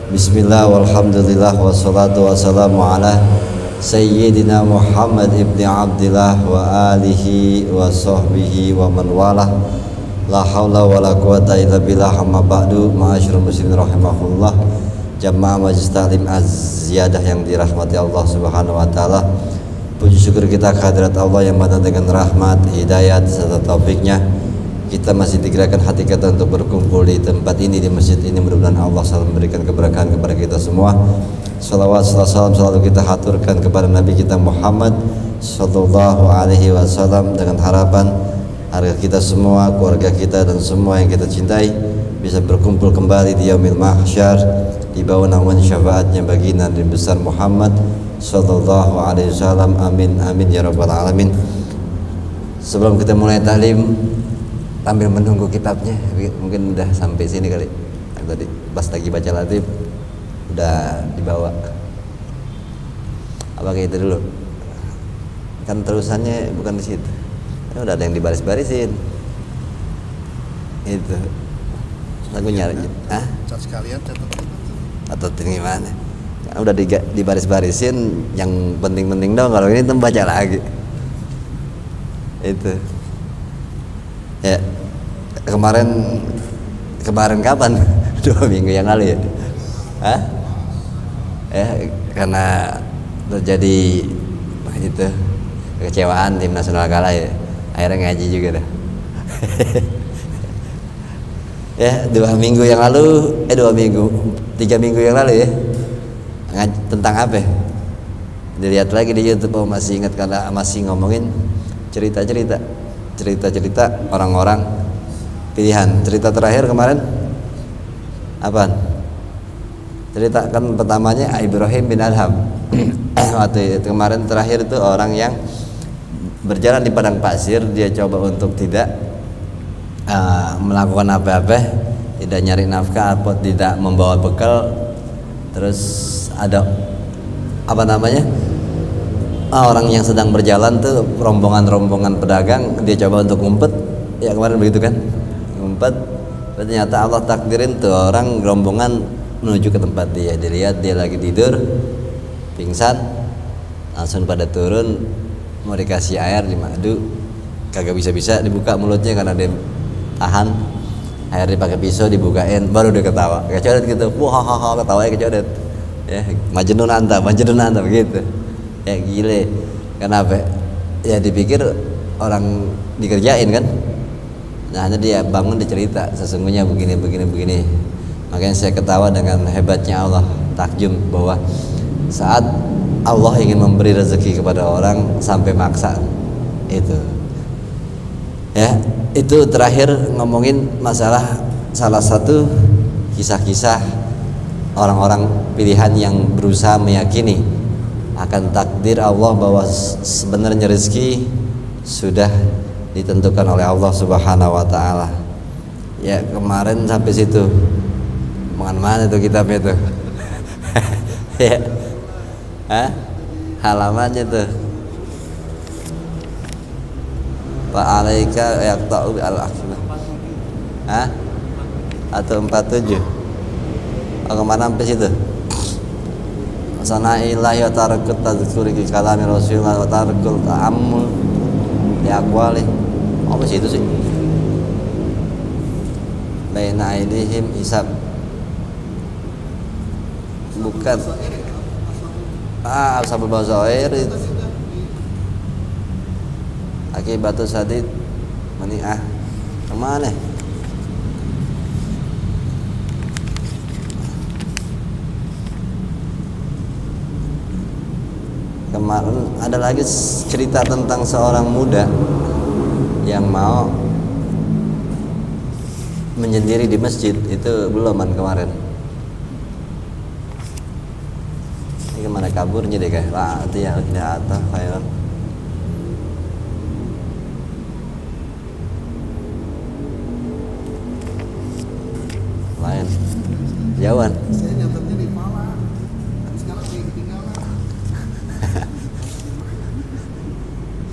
Bismillah walhamdulillah wassalatu wassalamu ala Sayyidina Muhammad ibni Abdillah wa alihi wa sahbihi wa man walah. La hawla wa la quwata illa billah, amma ba'du. Ma'asyiral muslimin rahimahullah, jamaah majlis taklim az-ziyadah yang dirahmati Allah subhanahu wa ta'ala. Puji syukur kita kehadirat Allah yang mana dengan rahmat, hidayat serta taufiknya kita masih digerakkan hati kita untuk berkumpul di tempat ini, di masjid ini. Mudah-mudahan Allah selalu memberikan keberkahan kepada kita semua. Salawat salam selalu kita haturkan kepada Nabi kita Muhammad sallallahu alaihi wasallam, dengan harapan agar kita semua, keluarga kita dan semua yang kita cintai bisa berkumpul kembali di yaumil mahsyar di bawah naungan syafaatnya baginda Nabi besar Muhammad sallallahu alaihi wasallam. Amin amin ya rabbal alamin. Sebelum kita mulai taklim, sambil menunggu kitabnya, mungkin udah sampai sini kali. Tadi pas lagi baca latif udah dibawa. Apa kayak itu dulu? Kan terusannya bukan di situ. Ya udah ada yang dibaris-barisin. Itu lagu nyari. Ah? Cat sekalian catat. Atau gimana? Kan udah dibaris-barisin, yang penting-penting dong. Kalau ini tuh baca lagi. Itu. Ya, kemarin kapan? 2 minggu yang lalu ya? Hah? Ya, karena terjadi itu kekecewaan tim nasional kalah ya, akhirnya ngaji juga dah. Ya, 2 minggu yang lalu, 3 minggu yang lalu ya, ngaji tentang apa? Dilihat lagi di YouTube, masih ingat karena masih ngomongin cerita-cerita orang-orang pilihan. Cerita terakhir kemarin apaan? Cerita kan pertamanya Ibrahim bin Adham. Waktu itu kemarin terakhir itu orang yang berjalan di padang pasir, dia coba untuk tidak melakukan apa-apa, tidak nyari nafkah atau tidak membawa bekal. Terus ada apa namanya? Orang yang sedang berjalan tuh rombongan pedagang, dia coba untuk ngumpet. Ya kemarin begitu kan, ngumpet. Ternyata Allah takdirin tuh orang rombongan menuju ke tempat dia. Dilihat dia lagi tidur, pingsan, langsung pada turun, mau dikasih air di madu, kagak bisa dibuka mulutnya karena dia tahan. Air dipakai pisau dibukain, baru dia ketawa, kecodet gitu. Wah, ketawanya kecodet. Ya, majnun anta begitu. Ya gile. Kenapa? Ya dipikir orang dikerjain kan. Nah, hanya dia bangun, dicerita sesungguhnya begini. Makanya saya ketawa dengan hebatnya Allah, takjub bahwa saat Allah ingin memberi rezeki kepada orang sampai maksa. Itu. Ya, itu terakhir ngomongin masalah salah satu kisah-kisah orang-orang pilihan yang berusaha meyakini akan takdir Allah, bahwa sebenarnya rezeki sudah ditentukan oleh Allah Subhanahu wa taala. Ya, kemarin sampai situ. Mana itu kitabnya tuh? Ya. Hah? Halamannya tuh. Fa alaika yaqta'u al-akhirah. Hah? Atau 47. Oh, kemana sampai situ? Sana'illahi wa tarakut tadzkuri ki kalami Rasulullah wa tarakul ta'ammul di aqwali. Apa sih itu sih? Baina aidihim hisab. Bukan. Sabul bazair itu. Akibatu sadid mani'ah. Kemana? Kemarin ada lagi cerita tentang seorang muda yang mau menyendiri di masjid. Itu beloman kemarin. Ini kemana kaburnya deh kah? Lah, itu ya udah atau kayak lain jauhan. Saya nyatetnya di Malang. Sekarang ketinggalan.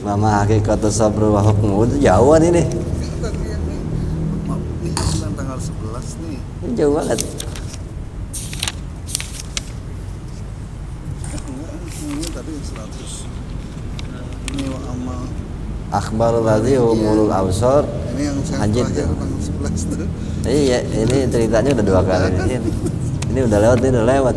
Mama hakikatu sabru wa hukmu itu jauhan ini. Ini tanggal 11 nih. Ini jauh banget. akhbarul ladzi umulul absar. Ini yang saya Anjir terakhir tuh. tanggal 11 tuh. Iya, ini ceritanya udah 2 kali di sini. Ini udah lewat, ini udah lewat.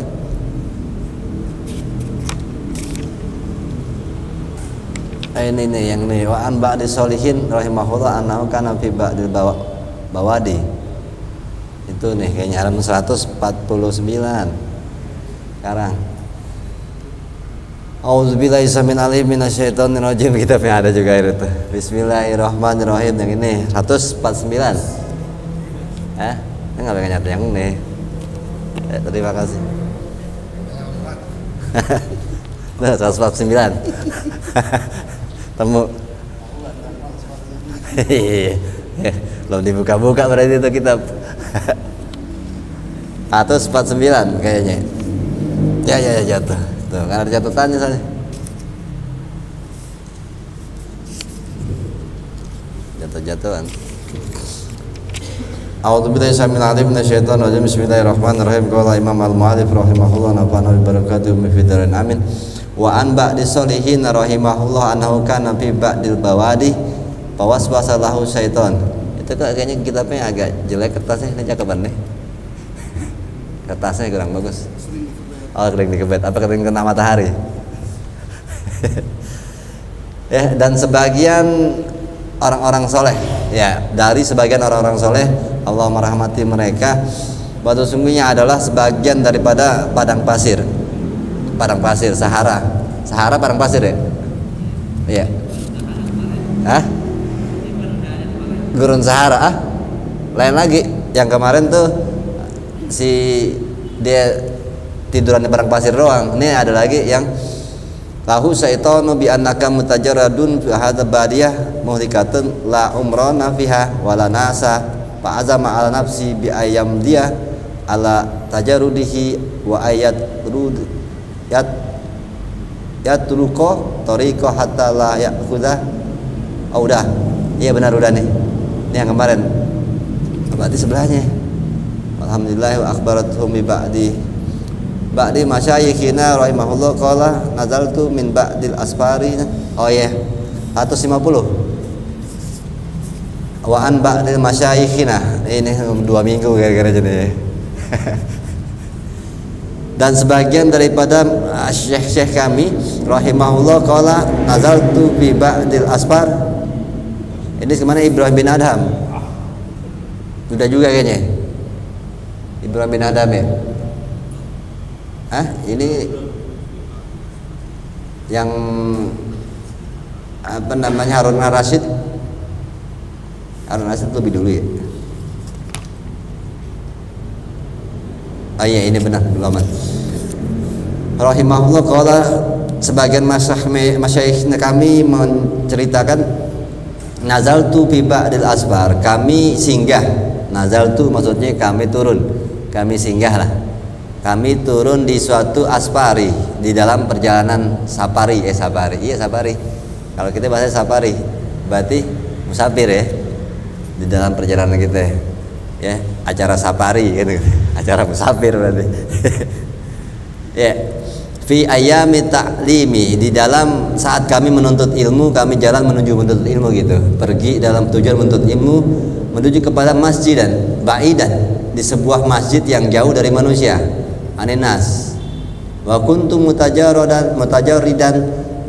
Ini nih yang nih wa an ba'di sholihin rahimahullah annahu kana fi ba'dil bawadi. Itu nih kayaknya halaman 149. Sekarang Auzubillahi samin alim minasyaitonir rajim, kitabnya ada juga itu. Bismillahirrahmanirrahim yang ini 149. Enggak pengen nyata yang ini. Terima kasih. Nah, 149. Temu. Belum dibuka-buka berarti itu kitab. 149 kayaknya. Ya jatuh. Tuh, kan ada catatannya soalnya. Jatuh-jatuhan. A'udzubillahi samil alim minasyaitonir rajim. Bismillahirrahmanirrahim. Qala Imam Al-Mu'allif rahimahullah nafa'ana bi barakatuh fi darin amin. Wa an ba'di sholihin rahimahullah annahu kana fi ba'dil bawadi fawaswasa lahu syaiton. Itu kok kayaknya kitabnya agak jelek kertasnya, ini cakapan deh. Kertasnya kurang bagus. Oh, kering dikebet. Apa kering kena matahari? Ya, dan sebagian orang-orang soleh, ya, dari sebagian orang-orang soleh, Allah merahmati mereka, bahwa sesungguhnya adalah sebagian daripada padang pasir, Sahara, padang pasir ya, iya, gurun Sahara, lain lagi, yang kemarin tuh si dia tiduran di padang pasir doang, ini ada lagi yang lahu syaitanu bi annaka mutajarradun fi hadza badiyah muhlikatun la umrana fiha wala nasa fa azama ala nafsi bi ayyam dia ala tajarrudihi wa ayat rud yatruko tariqa hatta la ya'khudha. Oh udah, iya benar udah nih, ini yang kemarin berarti sebelahnya. Alhamdulillah wa akhbarathum bi ba'di masyayikhina rahimahullah qala nazaltu min ba'dil asfari. Oh ya, 150. Wa an ba'dil masyayikhina. Ini 2 minggu gara-gara jadi. Dan sebagian daripada syekh-syekh kami rahimahullah qala nazaltu bi ba'dil asfar. Ini kemana? Ibrahim bin Adham. Udah juga kayaknya. Ibrahim bin Adham ya. Ini yang apa namanya Harun Ar-Rasyid lebih dulu ya. Iya ini benar ulama. Rahimahullah qala sebagian masyayikh kami menceritakan nazaltu fi ba'dil asfar, kami singgah. Nazaltu maksudnya kami turun, kami singgah lah. Kami turun di suatu asfari, di dalam perjalanan safari. Iya safari. Kalau kita bahasa safari, berarti musafir ya. Di dalam perjalanan kita, ya acara safari gitu. Acara musafir berarti. Ya. Fi ayami ta'limi, di dalam saat kami menuntut ilmu, kami jalan menuju menuntut ilmu gitu. Pergi dalam tujuan menuntut ilmu, menuju kepada masjid dan ba'idan, di sebuah masjid yang jauh dari manusia. Aninas wa kuntu mutajarridan,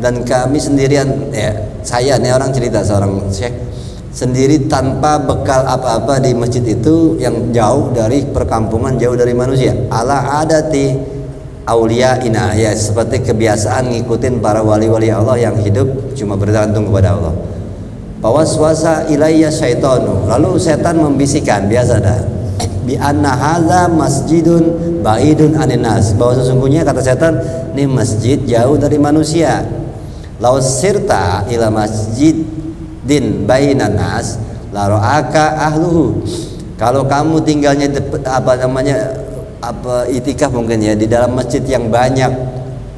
dan kami sendirian, ya saya nih orang cerita seorang syekh sendiri tanpa bekal apa-apa di masjid itu yang jauh dari perkampungan, jauh dari manusia. Ala adati auliyaina, ya seperti kebiasaan ngikutin para wali-wali Allah yang hidup cuma bergantung kepada Allah. Pawaswasa ilayya syaitanu, lalu setan membisikkan, biasa dah, bi anna hadza masjidun baidun aninas, bahwa sesungguhnya kata setan ini masjid jauh dari manusia. Law sirta ila masjidin bainan nas la ra'aka ahluhu, kalau kamu tinggalnya itikaf mungkin ya di dalam masjid yang banyak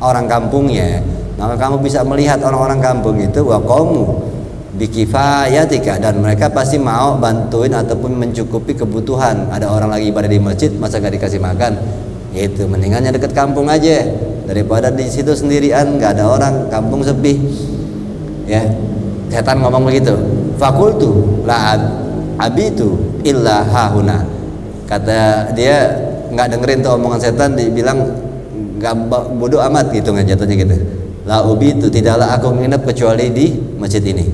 orang kampungnya, maka kamu bisa melihat orang-orang kampung itu wa qaumu bikifayatika, dan mereka pasti mau bantuin ataupun mencukupi kebutuhan. Ada orang lagi ibadah di masjid, masa gak dikasih makan? Itu mendingannya deket kampung aja daripada di situ sendirian, nggak ada orang, kampung sepi. Ya, Setan ngomong begitu. Fakultu la abitu illa hahuna. Kata dia nggak dengerin tuh omongan setan, dibilang nggak, bodoh amat gitu jatuhnya gitu. La ubitu, tidaklah aku menginap kecuali di masjid ini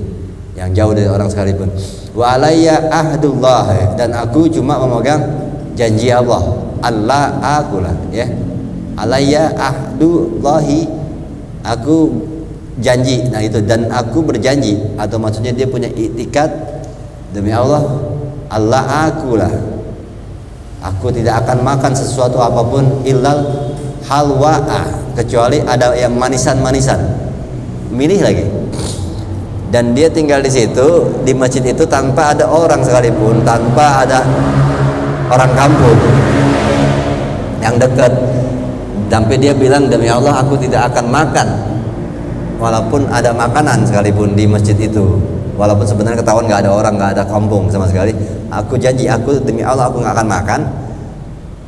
yang jauh dari orang sekalipun. Wa alayya ahdullah, dan aku cuma memegang janji Allah. Allah akulah ya. Alayya ahdullahi, aku janji. Nah itu, dan aku berjanji, atau maksudnya dia punya iktikad, demi Allah, Allah akulah, aku tidak akan makan sesuatu apapun illal halwa'ah, kecuali ada yang manisan-manisan. Milih lagi. Dan dia tinggal di situ, di masjid itu, tanpa ada orang sekalipun, tanpa ada orang kampung yang dekat. Sampai dia bilang, demi Allah aku tidak akan makan walaupun ada makanan sekalipun di masjid itu, walaupun sebenarnya ketahuan nggak ada orang, nggak ada kampung sama sekali. Aku janji, aku demi Allah aku nggak akan makan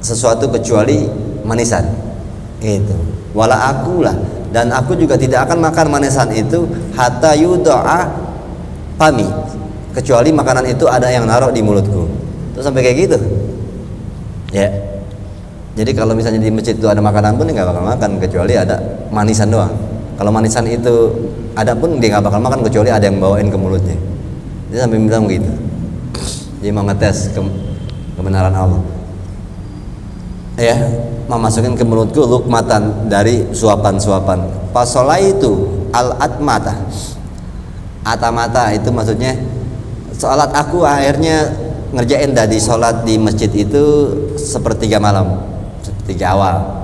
sesuatu kecuali manisan itu. Wala akulah, dan aku juga tidak akan makan manisan itu hatta yuda'a pami, kecuali makanan itu ada yang naruh di mulutku. Terus sampai kayak gitu ya. Jadi kalau misalnya di masjid itu ada makanan pun dia nggak bakal makan kecuali ada manisan doang. Kalau manisan itu ada pun dia nggak bakal makan kecuali ada yang bawain ke mulutnya. Dia sampai bilang begitu. Dia mau ngetes kebenaran Allah ya, memasukin ke mulutku lukmatan, dari suapan-suapan. Pasolai itu al-atmata, atamata itu maksudnya sholat. Aku akhirnya ngerjain tadi sholat di masjid itu sepertiga malam, sepertiga awal.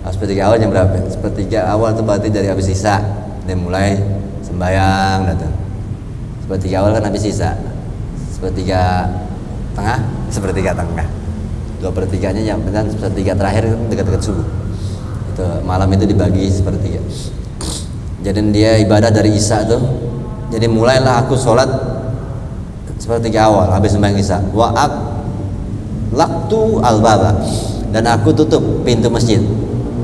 Sepertiga awal jam berapa? Sepertiga awal itu berarti dari habis isya dia mulai sembahyang datang. Sepertiga awal kan habis isya. Sepertiga tengah, sepertiga tengah. 2/3-nya yang benar, sepertiga terakhir itu dekat-dekat subuh. Itu malam itu dibagi sepertiga. Jadi dia ibadah dari isya tuh. Jadi mulailah aku sholat sepertiga awal habis sembahyang isya. Wa aqlaqtu al-baba, dan aku tutup pintu masjid.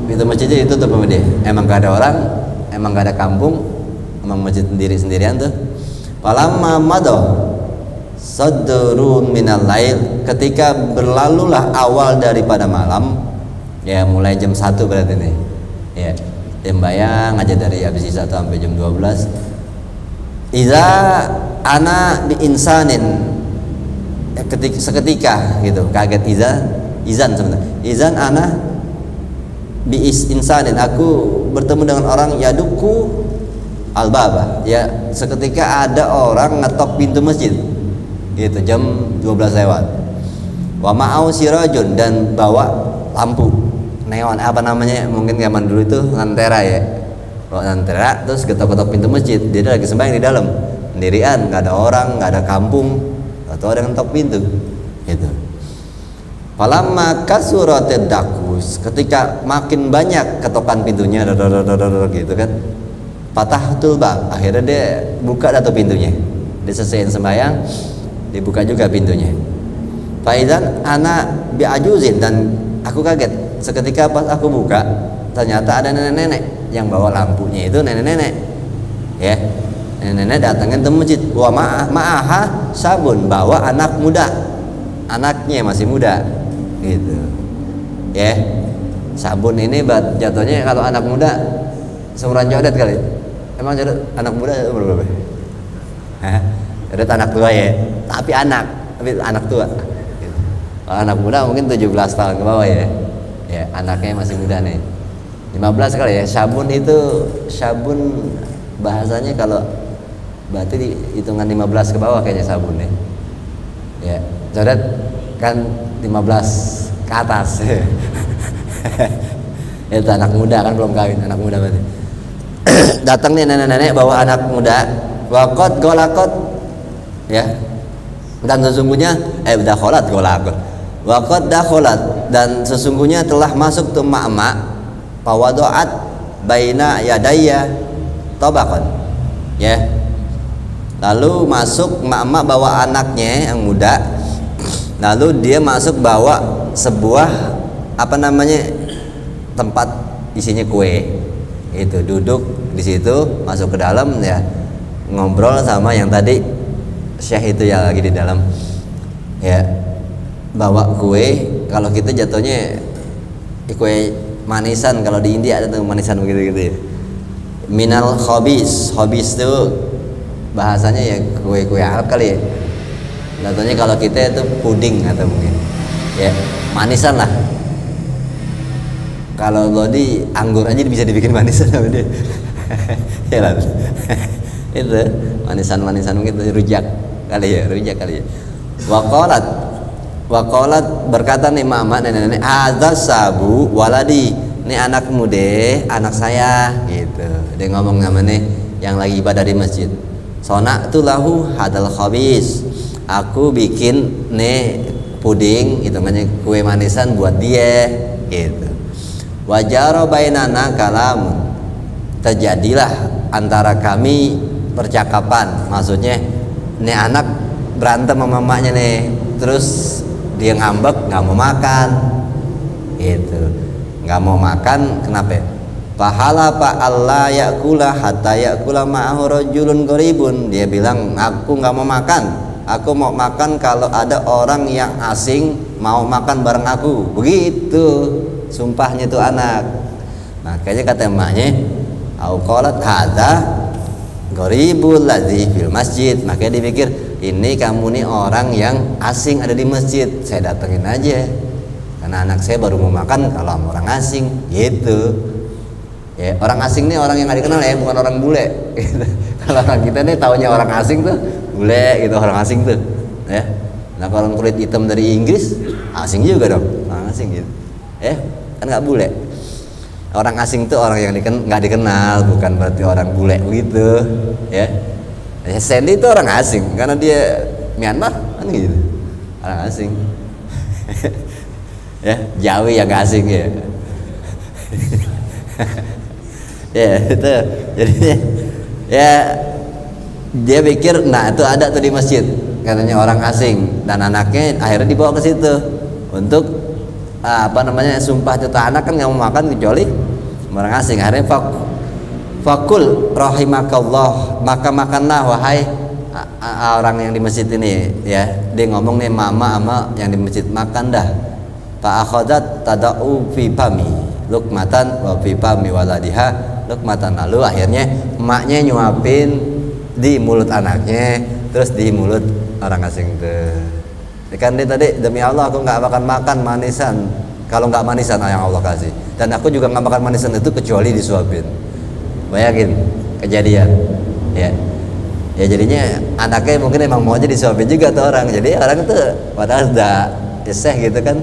Pintu masjidnya ditutup sama dia. Emang gak ada orang, emang gak ada kampung, emang masjid sendirian tuh. Falamma madoh sadrun minal lail, ketika berlalulah awal daripada malam ya, mulai jam 1 berarti nih ya, sembahyang aja dari habis isya sampai jam 12. Iza ana bi insanin, seketika gitu, kaget. Izan sebenarnya, izan ana bi insanin, aku bertemu dengan orang yaduku al-baba ya, seketika ada orang ngetok pintu masjid gitu, jam 12 lewat. Wa ma'au sirajun, dan bawa lampu neon, apa namanya, mungkin zaman dulu itu lantera ya, bawa lantera, terus ketok-ketok pintu masjid. Dia lagi sembahyang di dalam sendirian, nggak ada orang, nggak ada kampung, atau ada yang ngetok pintu gitu. Falamma kasuratid dakus, ketika makin banyak ketokan pintunya gitu kan, fatahtul bab, akhirnya dia buka atau pintunya, dia selesaiin sembahyang, dibuka juga pintunya. Faizan anak biajuzin, dan aku kaget seketika pas aku buka, ternyata ada nenek-nenek yang bawa lampunya itu, nenek-nenek ya, nenek-nenek datangin ke masjid. Wa ma'aha sabun, bawa anak muda, anaknya masih muda gitu ya. Sabun ini jatuhnya kalau anak muda seumuran Jodet kali. Emang Jodet anak muda umur berapa? Jodet anak tua ya, tapi anak tua. Kalau anak muda mungkin 17 tahun ke bawah ya. Ya, anaknya masih muda nih. 15 kali ya. Sabun itu, sabun bahasanya kalau berarti hitungan 15 ke bawah kayaknya sabun nih. Ya, Jodet kan 15 ke atas. Itu anak muda kan, belum kawin, anak muda berarti. Datang nih nenek-nenek bawa anak muda, waqad golakot ya, dan sesungguhnya udah kholat golakot, waqad dakholat, dan sesungguhnya telah masuk tuh mak-mak, pawadoat baina yadaya tobakon ya. Lalu masuk mak-mak bawa anaknya yang muda, lalu dia masuk bawa sebuah apa namanya, tempat isinya kue itu, duduk di situ, masuk ke dalam ya, ngobrol sama yang tadi Syekh itu ya lagi di dalam, ya bawa kue. Kalau kita jatuhnya kue manisan, kalau di India ada tuh manisan begitu-gitu ya. Minal khobis, khobis itu bahasanya ya kue-kue Arab kali ya. Jatuhnya kalau kita itu puding atau mungkin ya manisan lah. Kalau Lodi anggur aja bisa dibikin manisan sama dia. Ya lah. Itu manisan gitu, rujak kali ya. Waqalat berkata nih mama nenek-nenek, "Adzas sabu waladi." Ini anakmu deh, anak saya gitu. Dia ngomong sama nih yang lagi ibadah di masjid. Sona'tu lahu hadal khabis. Aku bikin nih puding, hitungannya kue manisan buat dia gitu. Wajaro bainana kalamun. Terjadilah antara kami percakapan, maksudnya nih anak berantem sama mamanya nih, terus dia ngambek nggak mau makan gitu, nggak mau makan. Kenapa? Pahala pak Allah yakula hatta yakula ma'ahu rajulun qaribun. Dia bilang aku nggak mau makan, aku mau makan kalau ada orang yang asing mau makan bareng aku. Begitu sumpahnya tuh anak. Makanya kata emaknya, au qalat hadza gharibul ladzi fil masjid. Makanya dipikir ini kamu nih orang yang asing ada di masjid, saya datengin aja karena anak saya baru mau makan kalau sama orang asing gitu ya. Orang asing nih orang yang nggak dikenal ya, bukan orang bule gitu. Kalau orang kita nih taunya orang asing tuh bule gitu, orang asing tuh ya. Nah kalau kulit hitam dari Inggris asing juga dong, orang asing gitu ya, kan nggak bule. Orang asing tuh orang yang nggak dikenal, bukan berarti orang bule begitu ya. Sandy itu orang asing karena dia Myanmar kan gitu, orang asing. Ya, Jawi yang gak asing ya. Ya itu jadi ya dia pikir nah itu ada tuh di masjid katanya orang asing, dan anaknya akhirnya dibawa ke situ untuk sumpah juta anak kan nggak mau makan kecuali orang asing. Akhirnya fakul rahimakallah, maka makanlah wahai orang yang di masjid ini ya. Dia ngomong nih mama sama yang di masjid, makan dah. Fa akhadat tada'u fi fami lukmatan wa fi fami waladiha lukmatan. Lalu akhirnya emaknya nyuapin di mulut anaknya, terus di mulut orang asing tuh. Kan dia tadi, demi Allah aku nggak akan makan manisan kalau nggak manisan yang Allah kasih, dan aku juga nggak makan manisan itu kecuali disuapin. Bayangin kejadian ya jadinya anaknya mungkin emang mau aja disuapin juga tuh orang. Jadi orang itu padahal udah iseh gitu kan,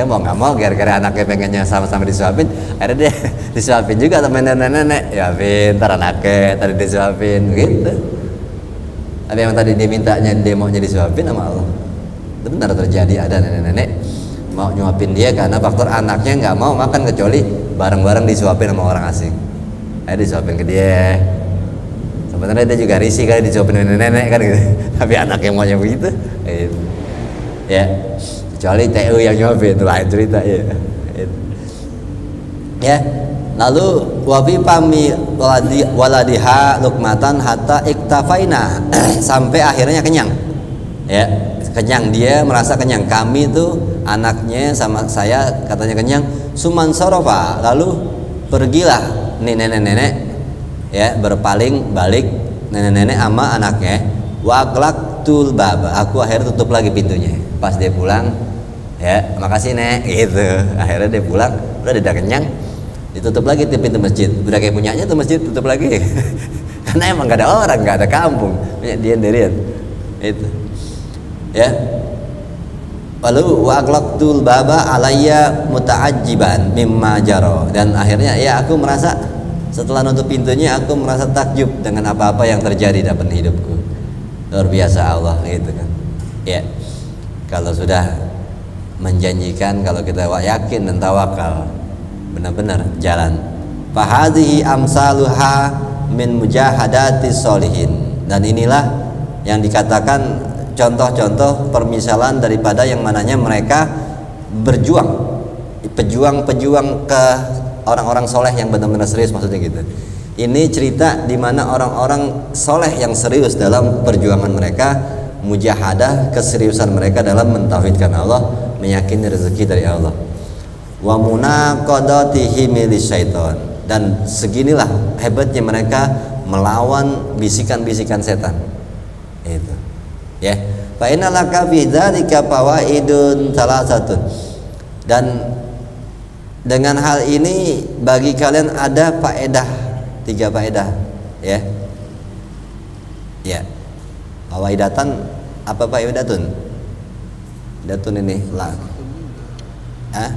mau nggak mau gara-gara anaknya pengennya sama-sama disuapin, akhirnya dia disuapin juga sama nenek-nenek. Ya pintar anaknya tadi disuapin gitu. Tapi yang tadi dia mintanya dia maunya disuapin sama Allah. Itu benar terjadi, ada nenek-nenek mau nyuapin dia karena faktor anaknya nggak mau makan kecuali bareng-bareng disuapin sama orang asing. Disuapin ke dia. Sebenarnya dia juga risih kali disuapin nenek-nenek kan gitu. Tapi anaknya maunya begitu. Gitu. Ya, kecuali TU yang nyuapin itu lain cerita ya. Gitu. Ya, lalu wafi pami waladiha lukmatan hatta iktafaina sampai akhirnya kenyang. Ya, kenyang, dia merasa kenyang. Kami tuh anaknya sama saya katanya kenyang. Suman sorofa, lalu pergilah nih nenek-nenek ya, berpaling balik nenek-nenek sama anaknya. Waqlaqtul bab, aku akhirnya tutup lagi pintunya. Pas dia pulang ya, makasih nek gitu. Akhirnya dia pulang, udah kenyang, ditutup lagi pintu masjid. Udah kayak punyanya tuh masjid, tutup lagi. Karena emang gak ada orang, gak ada kampung, punya dia sendirian itu ya. Lalu waqlaqtul baba alayya muta'ajjiban mimma jaro, dan akhirnya ya aku merasa setelah nutup pintunya aku merasa takjub dengan apa-apa yang terjadi dalam hidupku. Luar biasa Allah gitu kan ya. Kalau sudah menjanjikan, kalau kita yakin dan tawakal, benar-benar jalan. Fahadhihi amsaluha min mujahadati sholihin, dan inilah yang dikatakan contoh-contoh permisalan daripada yang mananya mereka pejuang ke orang-orang soleh yang benar-benar serius, maksudnya gitu. Ini cerita di mana orang-orang soleh yang serius dalam perjuangan mereka, mujahadah, keseriusan mereka dalam mentauhidkan Allah, meyakini rezeki dari Allah. Wa munaqadatihi milisyaiton, dan seginilah hebatnya mereka melawan bisikan-bisikan setan. Itu. Ya. Fa innalaka fi dzalika fawaidun salasatun. Dan dengan hal ini bagi kalian ada faedah, 3 faedah, ya. Ya. Fawaidatan apa faidatun? Datun ini lah. Hah?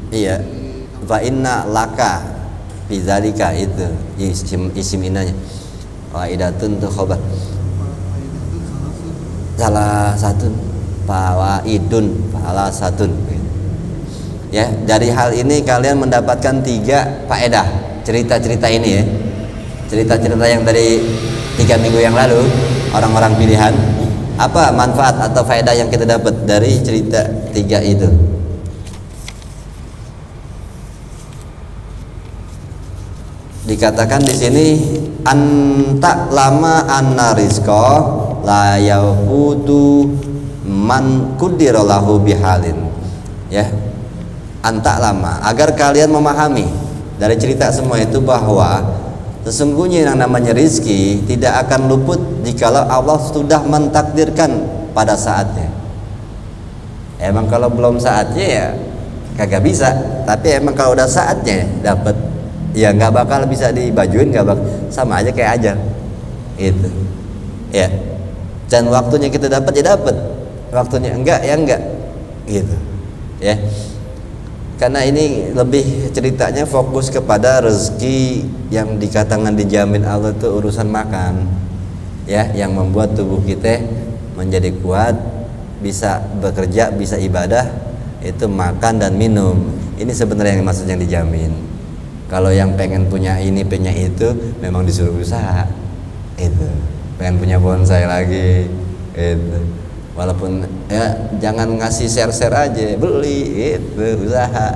Iya. Fa inna laka fi dzalika, itu isim inanya. Faidatun itu khabar. Salah satu fawaidun, salah satu. Ya, dari hal ini kalian mendapatkan 3 faedah. Cerita-cerita ini ya, cerita-cerita yang dari 3 minggu yang lalu, orang-orang pilihan. Apa manfaat atau faedah yang kita dapat dari cerita 3 itu? Dikatakan di sini, anta lama anna rizqa la yafutu man kudirallahu bihalin. Ya, anta lama, agar kalian memahami dari cerita semua itu bahwa sesungguhnya yang namanya rizki tidak akan luput jikalau Allah sudah mentakdirkan pada saatnya. Emang kalau belum saatnya ya kagak bisa, tapi emang kalau udah saatnya dapat, ya nggak bakal bisa dibajuin, nggak bakal, sama aja kayak aja itu ya. Dan waktunya kita dapat ya dapat, waktunya enggak ya enggak gitu ya. Karena ini lebih ceritanya fokus kepada rezeki yang dikatakan dijamin Allah itu urusan makan ya, yang membuat tubuh kita menjadi kuat, bisa bekerja, bisa ibadah, itu makan dan minum. Ini sebenarnya yang maksud yang dijamin. Kalau yang pengen punya ini, punya itu, memang disuruh usaha. Itu. Pengen punya bonsai lagi, itu. Walaupun ya jangan ngasih share-share aja, beli, itu usaha.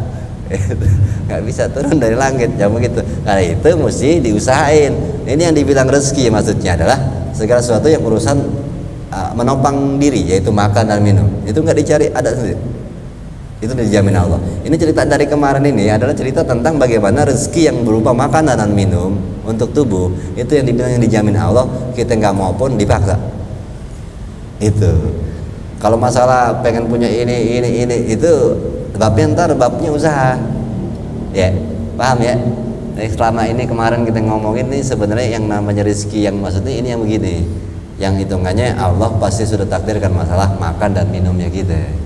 Itu. Nggak bisa turun dari langit, jangan begitu. Karena itu mesti diusahain. Ini yang dibilang rezeki maksudnya adalah segala sesuatu yang urusan menopang diri, yaitu makan dan minum. Itu nggak dicari, ada sendiri. Itu dijamin Allah. Ini cerita dari kemarin ini adalah cerita tentang bagaimana rezeki yang berupa makanan dan minum untuk tubuh itu yang dibilang yang dijamin Allah, kita nggak mau pun dipaksa. Itu. Kalau masalah pengen punya ini itu babnya ntar babnya usaha. Ya, paham ya? Nah, selama ini kemarin kita ngomongin nih sebenarnya yang namanya rezeki yang maksudnya ini yang begini. Yang hitungannya Allah pasti sudah takdirkan masalah makan dan minumnya kita.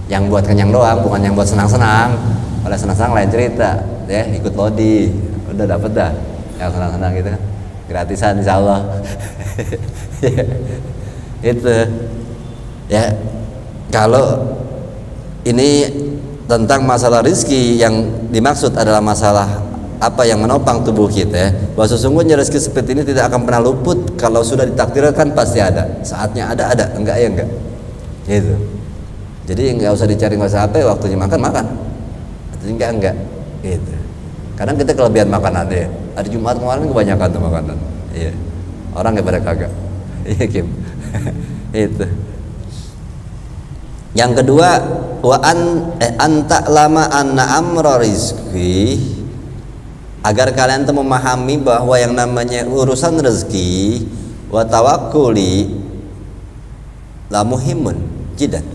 Yang buat kenyang doang, bukan yang buat senang-senang. Kalau senang-senang lain cerita, ya ikut lodi, udah dapet dah. Yang senang-senang gitu kan, gratisan insya Allah. Itu, ya. Kalau ini tentang masalah rizki, yang dimaksud adalah masalah apa yang menopang tubuh kita. Bahwa sesungguhnya rezeki seperti ini tidak akan pernah luput. Kalau sudah ditakdirkan pasti ada. Saatnya ada, enggak ya enggak. Gitu. Jadi nggak usah dicari, nggak usah apa, waktunya makan enggak gitu. Kadang kita kelebihan makanan deh. Hari Jumat kemarin kebanyakan tuh makanan. Iya. Orang nggak pada kagak. Iya Kim. Itu. Yang kedua, anta lama anna amra rizki, agar kalian tuh memahami bahwa yang namanya urusan rezeki wa tawakkuli la muhimun jiddan.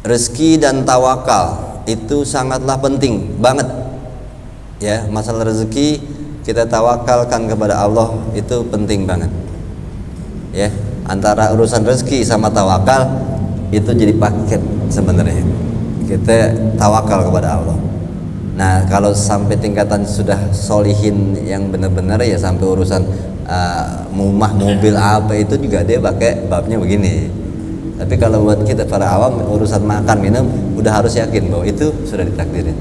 Rezeki dan tawakal itu sangatlah penting banget ya. Masalah rezeki kita tawakalkan kepada Allah itu penting banget ya. Antara urusan rezeki sama tawakal itu jadi paket sebenarnya. Kita tawakal kepada Allah. Nah kalau sampai tingkatan sudah solihin yang benar-benar ya, sampai urusan rumah, mobil apa itu juga dia pakai babnya begini. Tapi kalau buat kita para awam, urusan makan minum udah harus yakin bahwa itu sudah ditakdirin.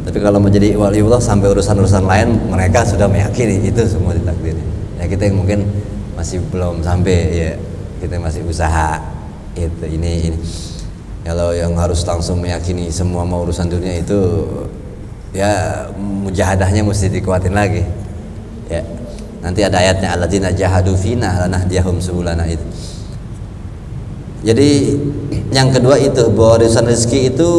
Tapi kalau mau jadi waliullah sampai urusan-urusan lain, mereka sudah meyakini itu semua ditakdirin. Ya kita yang mungkin masih belum sampai ya, kita masih usaha. Itu ini. Kalau yang harus langsung meyakini semua mau urusan dunia itu ya mujahadahnya mesti dikuatin lagi ya. Nanti ada ayatnya alladzina jahadu fina lanahdiyahum subulana itu. Jadi yang kedua itu bahwa urusan rezeki itu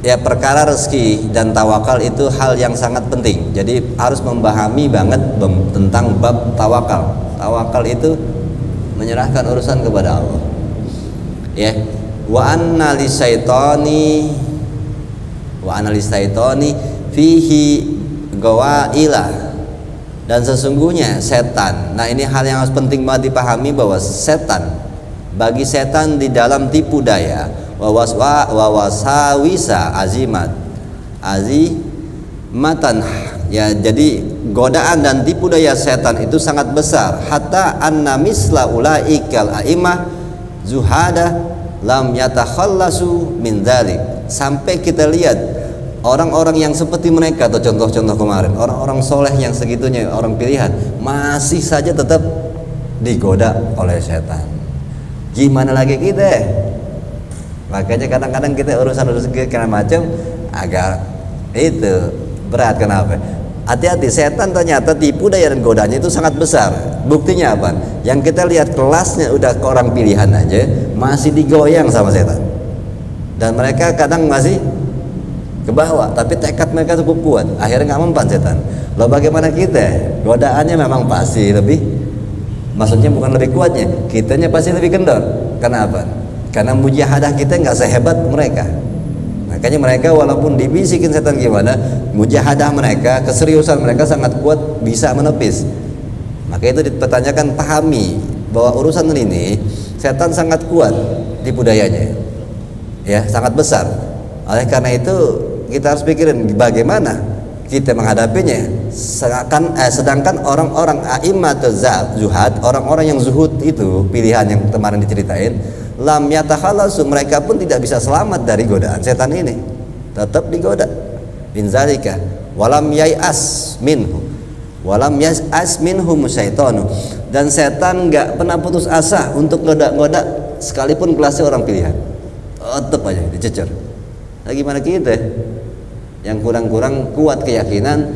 ya, perkara rezeki dan tawakal itu hal yang sangat penting. Jadi harus memahami banget tentang bab tawakal. Tawakal itu menyerahkan urusan kepada Allah. Ya, wa anna lisaitani fihi gawaila, dan sesungguhnya setan. Nah, ini hal yang harus penting banget dipahami bahwa bagi setan di dalam tipu daya wawasawisa azimatan ya, jadi godaan dan tipu daya setan itu sangat besar. Hatta anna misla ulaikal aimah zuhada lam yatakhallasu min dzalik, sampai kita lihat orang-orang yang seperti mereka atau contoh-contoh kemarin, orang-orang soleh yang segitunya, orang pilihan, masih saja tetap digoda oleh setan. Gimana lagi kita? Makanya kadang-kadang kita urusan segala macam agak itu berat. Kenapa? Hati-hati, setan ternyata tipu daya dan godanya itu sangat besar. Buktinya apa? Yang kita lihat kelasnya udah ke orang pilihan aja masih digoyang sama setan, dan mereka kadang masih ke bawah, tapi tekad mereka cukup kuat, akhirnya nggak mempan setan. Loh, bagaimana kita? Godaannya memang pasti lebih, maksudnya bukan lebih kuatnya, kitanya pasti lebih kendor. Kenapa? Karena mujahadah kita nggak sehebat mereka. Makanya mereka walaupun dibisikin setan gimana, mujahadah mereka, keseriusan mereka sangat kuat, bisa menepis. Maka itu dipertanyakan, pahami bahwa urusan ini setan sangat kuat di budayanya, ya, sangat besar. Oleh karena itu kita harus pikirin bagaimana kita menghadapinya. Sedangkan orang-orang a'immatuz zuhad, orang-orang yang zuhud itu pilihan yang kemarin diceritain, lam yatakhallasu, mereka pun tidak bisa selamat dari godaan setan ini, tetap digoda. Bin zalika walam yai'as minhum syaitanu, dan setan nggak pernah putus asa untuk goda-goda sekalipun kelasnya orang pilihan, tetap aja dicecer. Nah, gimana kita yang kurang-kurang kuat keyakinan,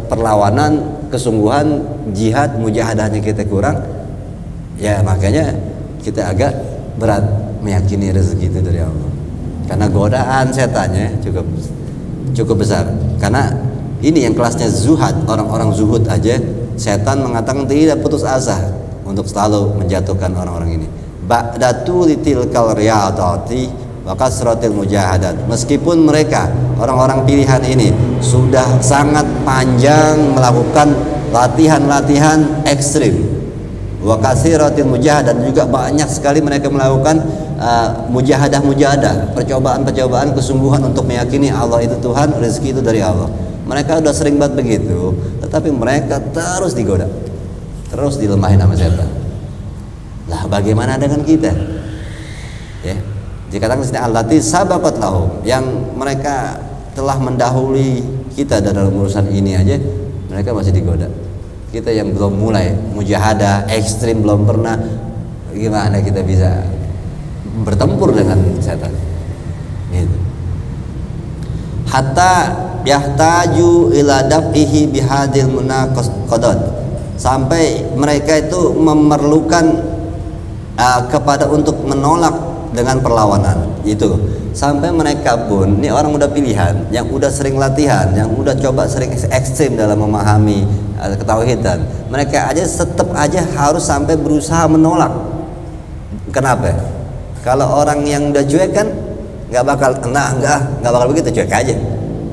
perlawanan, kesungguhan, jihad, mujahadahnya kita kurang, ya makanya kita agak berat meyakini rezeki itu dari Allah, karena godaan setannya cukup besar. Karena ini yang kelasnya zuhad, orang-orang zuhud aja setan mengatakan tidak putus asa untuk selalu menjatuhkan orang-orang ini. Ba'datu litilkal riyadati wa kasratil mujahadat, meskipun mereka orang-orang pilihan ini sudah sangat panjang melakukan latihan-latihan ekstrim, wa kasratil mujahadat, juga banyak sekali mereka melakukan mujahadah, percobaan-percobaan, kesungguhan untuk meyakini Allah itu Tuhan, rezeki itu dari Allah. Mereka udah sering banget begitu, tetapi mereka terus digoda, terus dilemahin sama setan. Lah, bagaimana dengan kita? Ya, dikatakan sini allati sabaqat lahum, yang mereka telah mendahului kita dalam urusan ini aja mereka masih digoda. Kita yang belum mulai mujahadah ekstrim, belum pernah, gimana kita bisa bertempur dengan setan? Gitu. Hatta yahtaju ila daf'ihi bihadil munaqadat, sampai mereka itu memerlukan kepada untuk menolak dengan perlawanan itu. Sampai mereka pun, ini orang udah pilihan, yang udah sering latihan, yang udah coba sering ekstrim dalam memahami ketauhidan, mereka aja tetap aja harus sampai berusaha menolak. Kenapa? Kalau orang yang udah cuek kan nggak bakal begitu, cuek aja.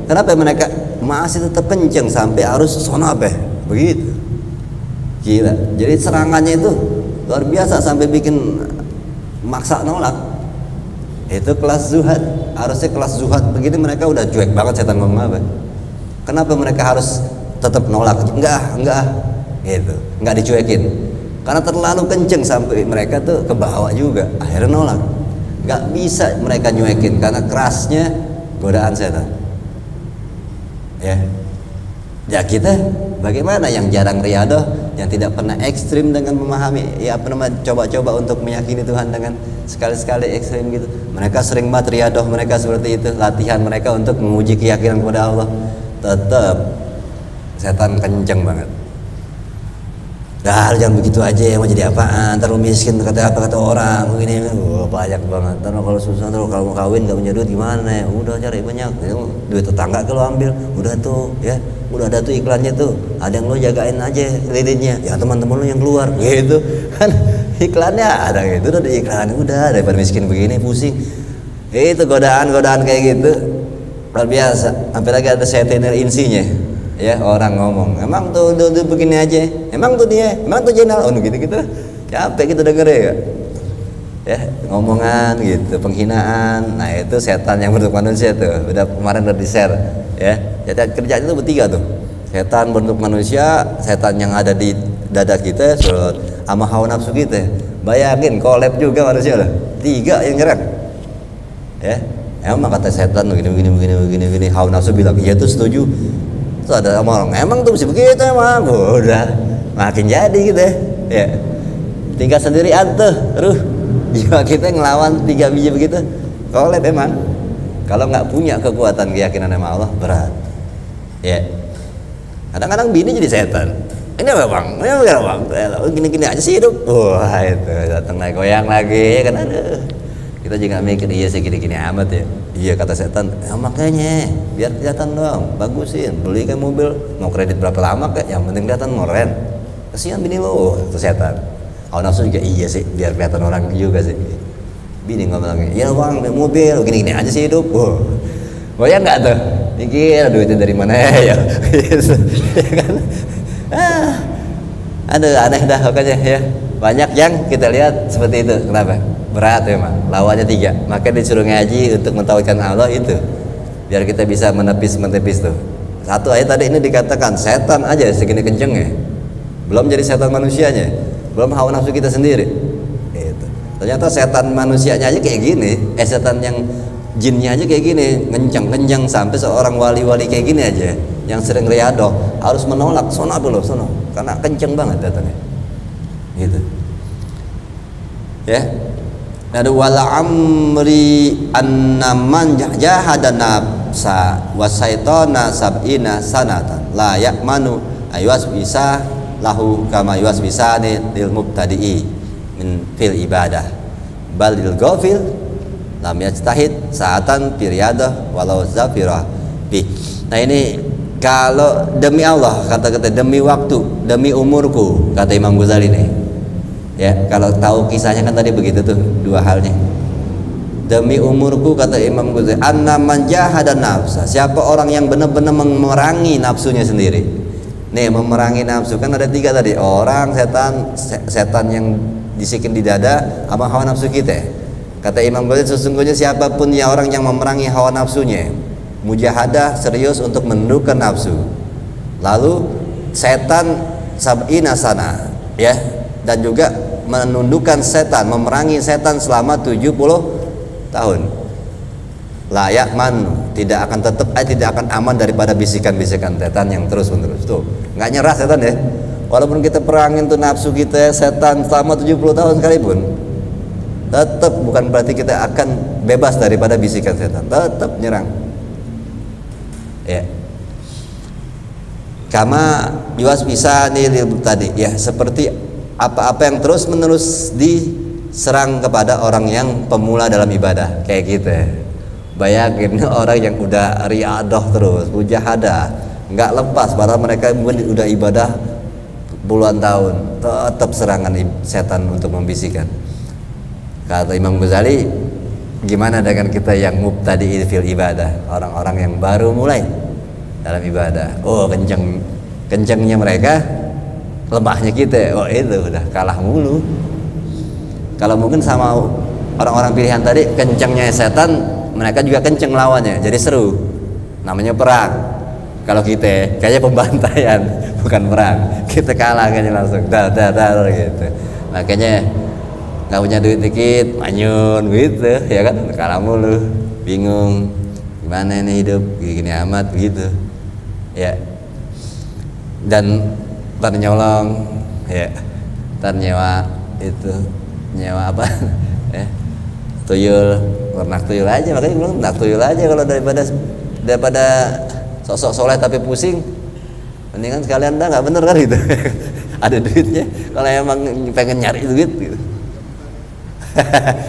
Kenapa mereka masih tetap kenceng sampai harus sonabe begitu? Gila. Jadi serangannya itu luar biasa sampai bikin maksa nolak. Itu kelas zuhad. Harusnya kelas zuhad begini mereka udah cuek banget, setan ngomong apa. Kenapa mereka harus tetap nolak? Enggak gitu, enggak dicuekin. Karena terlalu kenceng sampai mereka tuh ke bawah juga, akhirnya nolak. Enggak bisa mereka nyuekin karena kerasnya godaan setan. Ya kita bagaimana yang jarang riyadah, yang tidak pernah ekstrim dengan memahami, ya coba-coba untuk meyakini Tuhan dengan sekali-sekali ekstrim gitu. Mereka sering banget riadoh mereka seperti itu, latihan mereka untuk menguji keyakinan kepada Allah. Tetap setan kenceng banget. Dah jangan begitu aja, mau jadi apaan, terlalu miskin kata apa kata orang begini, banyak banget. Terus kalau susah, terus kalau mau kawin gak punya duit gimana ya, udah cari banyak, duit tetangga kalau ambil, udah tuh ya, udah ada tuh iklannya tuh, ada yang lo jagain aja lilinnya, ya teman-teman lo yang keluar, gitu kan iklannya ada gitu, udah di iklan, udah daripada miskin begini pusing, itu godaan kayak gitu luar biasa. Sampai lagi ada setenir insinya. Ya orang ngomong, emang tuh begini aja, emang tuh dia, emang tuh jenal, oh gitu capek gitu denger ya ngomongan gitu, penghinaan. Nah itu setan yang bentuk manusia tuh, udah kemarin udah di share ya. Jadi kerjanya itu bertiga tuh, setan bentuk manusia, setan yang ada di dada kita, sama hawa nafsu kita. Bayangin collab juga manusia loh, 3 yang nyerang ya. Emang kata setan begini, hawa nafsu bilang iya tuh setuju. Tuh ada orang emang tuh mesti begitu emang, udah makin jadi gitu ya. Tinggal sendirian tuh, jiwa kita ngelawan 3 biji begitu, collab emang. Kalau nggak punya kekuatan keyakinan sama Allah berat. Ya. Kadang-kadang bini jadi setan. Ini apa bang? Ini apa bang? Gini-gini aja sih hidup. Wah itu datang naik goyang lagi kan ada. Kita juga mikir iya sih gini-gini amat ya. Iya kata setan, ya makanya biar kelihatan dong, bagusin, belikan mobil, mau kredit berapa lama kayak, yang penting kelihatan moren. Kasihan bini lo, itu setan. Hawa nafsu juga iya sih, biar kelihatan orang juga sih. Bini ngomong lagi, iya bang, mobil, gini-gini aja sih hidup. Goyang nggak tuh? Mikir duitnya dari mana ya? Ya kan? Aduh aneh dah pokoknya ya. Banyak yang kita lihat seperti itu. Kenapa? Berat memang, lawannya 3. Maka disuruh ngaji untuk mentauhidkan Allah itu, biar kita bisa menepis tuh. Satu ayat tadi ini dikatakan setan aja segini kencengnya, belum jadi setan manusianya, belum hawa nafsu kita sendiri. Itu. Ternyata setan manusianya aja kayak gini, setan yang jinnya aja kayak gini, kenceng sampai seorang wali-wali kayak gini aja, yang sering riadoh harus menolak, sono karena kenceng banget datangnya. Gitu. Ya. Ada wala amri annaman jahada nafsa wasaitona sab'ina sanatan la yakmanu aywas bisa lahu kama aywas bisa lil mubtadi'i min fil ibadah bal lil ghafil lam yajtahid saatan firyadah walau zafirah bi. Nah ini kalau demi Allah, kata-kata demi waktu, demi umurku, kata Imam Ghazali nih. Ya, kalau tahu kisahnya kan tadi begitu tuh, 2 halnya. Demi umurku kata Imam Ghazali, anna man jahada nafsa, siapa orang yang benar-benar memerangi nafsunya sendiri. Nih, memerangi nafsu kan ada 3 tadi, orang, setan yang bisikin di dada sama hawa nafsu kita. Kata Imam Ghazali, sesungguhnya siapapun ya orang yang memerangi hawa nafsunya, mujahadah serius untuk menundukkan nafsu. Lalu setan sab'ina sana, ya, dan juga menundukkan setan, memerangi setan selama 70 tahun. Layak man, tidak akan aman daripada bisikan-bisikan setan yang terus-menerus. Tuh, nggak nyerah setan ya. Walaupun kita perangin tuh nafsu kita setan selama 70 tahun sekalipun, tetap bukan berarti kita akan bebas daripada bisikan setan. Tetap nyerang. Ya. Kama yuwas bisa nih tadi ya, seperti apa-apa yang terus-menerus diserang kepada orang yang pemula dalam ibadah kayak gitu. Bayangin orang yang udah riadah terus, mujahadah, nggak lepas padahal mereka mungkin udah ibadah puluhan tahun, tetap serangan setan untuk membisikkan. Kata Imam Ghazali, gimana dengan kita yang mubtadi fil ibadah, orang-orang yang baru mulai dalam ibadah? Oh, kencengnya mereka, lemahnya kita, oh itu udah kalah mulu. Kalau mungkin sama orang-orang pilihan tadi, kencengnya setan, mereka juga kenceng lawannya, jadi seru. Namanya perang. Kalau kita kayaknya pembantaian, bukan perang. Kita kalah kayaknya langsung, dar gitu. Makanya nggak punya duit dikit, manyun gitu, ya kan, kalah mulu, bingung, gimana ini hidup, gini amat gitu, ya. Dan ternyolong ya, nyewa apa ya, tuyul, ternak tuyul aja. Makanya bilang ternak tuyul aja kalau daripada sosok soleh tapi pusing, mendingan sekalian dah nggak bener kan gitu. Ada duitnya kalau emang pengen nyari duit gitu.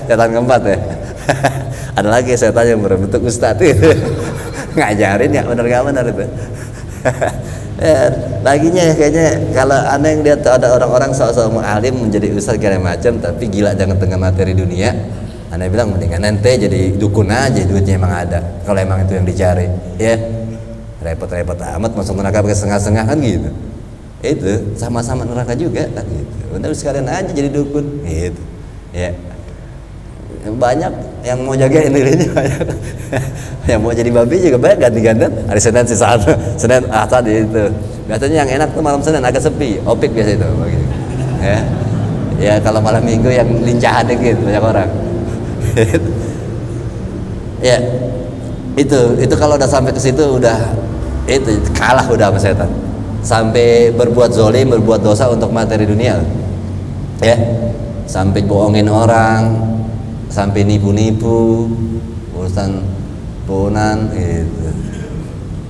Setan keempat ya. Ada lagi setan yang berbentuk ustadz gitu. Ngajarin ya bener gak bener itu. Ya, laginya kayaknya kalau anda yang lihat ada orang-orang sok-sok alim menjadi ustadz segala macam tapi gila dengan tengah materi dunia, anda bilang mendingan ente jadi dukun aja, duitnya emang ada kalau emang itu yang dicari ya. Repot-repot amat masuk neraka pakai setengah-setengah kan gitu. Itu sama-sama neraka juga kan gitu. Udah sekalian aja jadi dukun gitu ya. Banyak yang mau jagain dirinya, banyak yang mau jadi babi juga banyak, ganti-gantian hari Senin sih satu, Senin tadi itu biasanya yang enak tuh malam Senin agak sepi, opik biasa itu begitu. Ya kalau malam Minggu yang lincah dikit banyak orang. Ya itu kalau udah sampai ke situ udah itu kalah udah sama setan, sampai berbuat zolim, berbuat dosa untuk materi dunia ya, sampai bohongin orang, sampai nipu-nipu urusan punan gitu,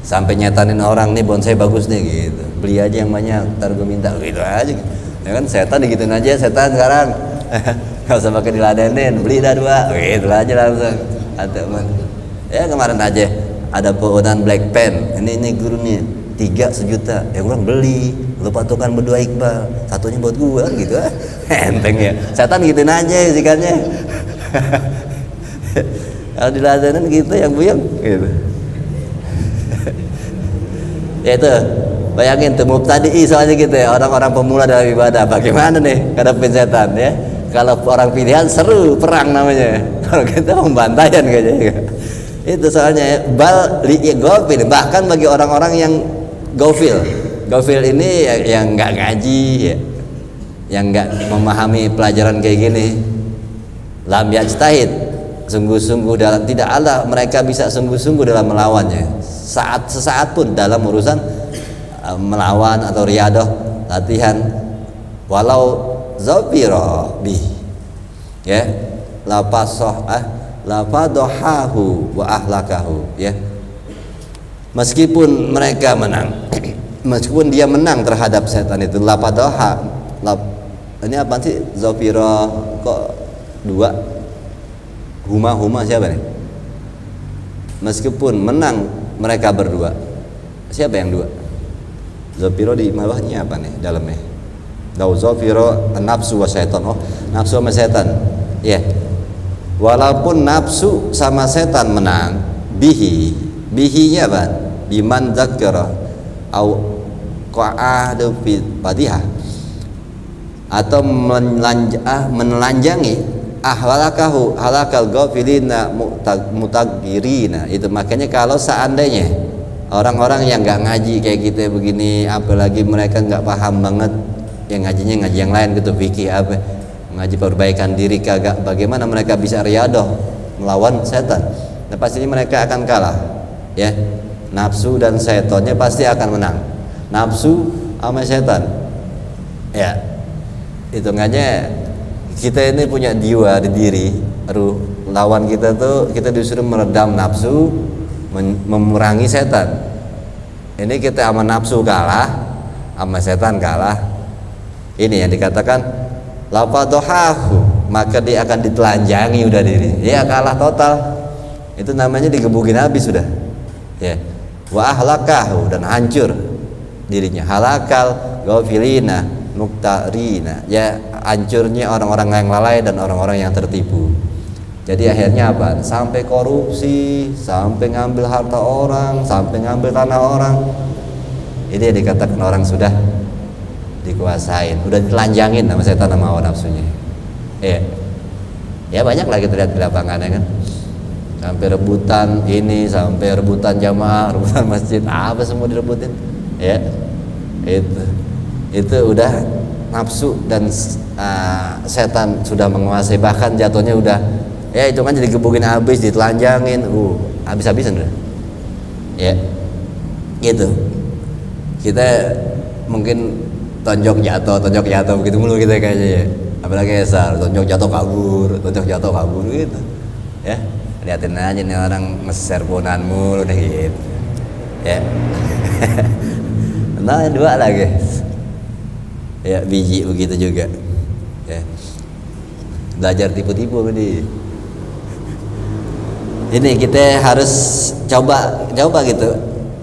sampai nyetanin orang nih bonsai bagus nih gitu, beli aja yang banyak ntar gue minta gitu aja gitu. Ya kan setan digituin aja setan sekarang. Gak usah pakai diladenin, beli dah 2 gitu aja langsung. Ya kemarin aja ada punan black pen, ini guru nih 3 sejuta, ya kurang beli, lu patukan berdua Iqbal, satunya buat gua gitu. Enteng ya, setan gituin aja sikannya. Kalau diladenin gitu yang buyang gitu. Ya itu bayangin tuh mubtadi'i soalnya gitu ya, orang-orang pemula dalam ibadah bagaimana nih ngadepin setan ya. Kalau orang pilihan seru perang namanya, kalau kita pembantaian kayaknya. Itu soalnya bal li gofil, bahkan bagi orang-orang yang gofil ini yang nggak ngaji ya, yang nggak memahami pelajaran kayak gini, lam yajtahid, sungguh-sungguh dalam tidak ada mereka bisa sungguh-sungguh dalam melawannya sesaat pun dalam urusan melawan atau riadah latihan, walau zafira bih ya lafadohahu wa ahlakahu ya, meskipun mereka menang, meskipun dia menang terhadap setan itu, lafadoha ini apa sih zafira kok 2 huma siapa nih, meskipun menang mereka berdua, siapa yang 2? Zafira di bawahnya apa nih dalamnya? Lau zafiro nafsu wa syaitan, oh nafsu sama setan ya, walaupun nafsu sama setan menang, bihinya apa? Biman dzakara au qa'adu fi fatihah, atau menelanjangi halakal ghafilina mutagirina. Itu makanya kalau seandainya orang-orang yang nggak ngaji kayak kita begini, apalagi mereka nggak paham banget, yang ngajinya ngaji yang lain gitu, fikih apa, ngaji perbaikan diri kagak, bagaimana mereka bisa riadah melawan setan? Nah, pastinya mereka akan kalah ya, nafsu dan setannya pasti akan menang, nafsu sama setan ya. Hitungannya kita ini punya jiwa di diri, ruh, lawan kita tuh kita disuruh meredam nafsu, memerangi setan. Ini kita sama nafsu kalah, sama setan kalah. Ini yang dikatakan lafadohahu, maka dia akan ditelanjangi udah diri, dia kalah total. Itu namanya digebukin habis sudah ya. Wa ahlakahu, dan hancur dirinya, halakal ghafilina muktarina ya, hancurnya orang-orang yang lalai dan orang-orang yang tertipu. Jadi akhirnya apa? Sampai korupsi, sampai ngambil harta orang, sampai ngambil tanah orang. Ini yang dikatakan orang sudah dikuasain, udah ditelanjangin sama setan sama hawa nafsunya. Ya banyak lah kita lihat di lapangan ya kan, sampai rebutan ini, sampai rebutan jamaah, rebutan masjid, apa semua direbutin ya. Itu udah nafsu dan setan sudah menguasai, bahkan jatuhnya udah ya itu kan jadi gebukin habis, ditelanjangin, habis-habisan udah ya gitu. Kita mungkin tonjok jatuh begitu mulu kita kayaknya ya, apalagi esar tonjok jatuh kabur gitu ya. Liatin aja nih orang nge-share punan mulu deh gitu ya. Nah, dua lagi ya, biji begitu juga ya. Belajar tipu-tipu ini. Ini kita harus coba gitu.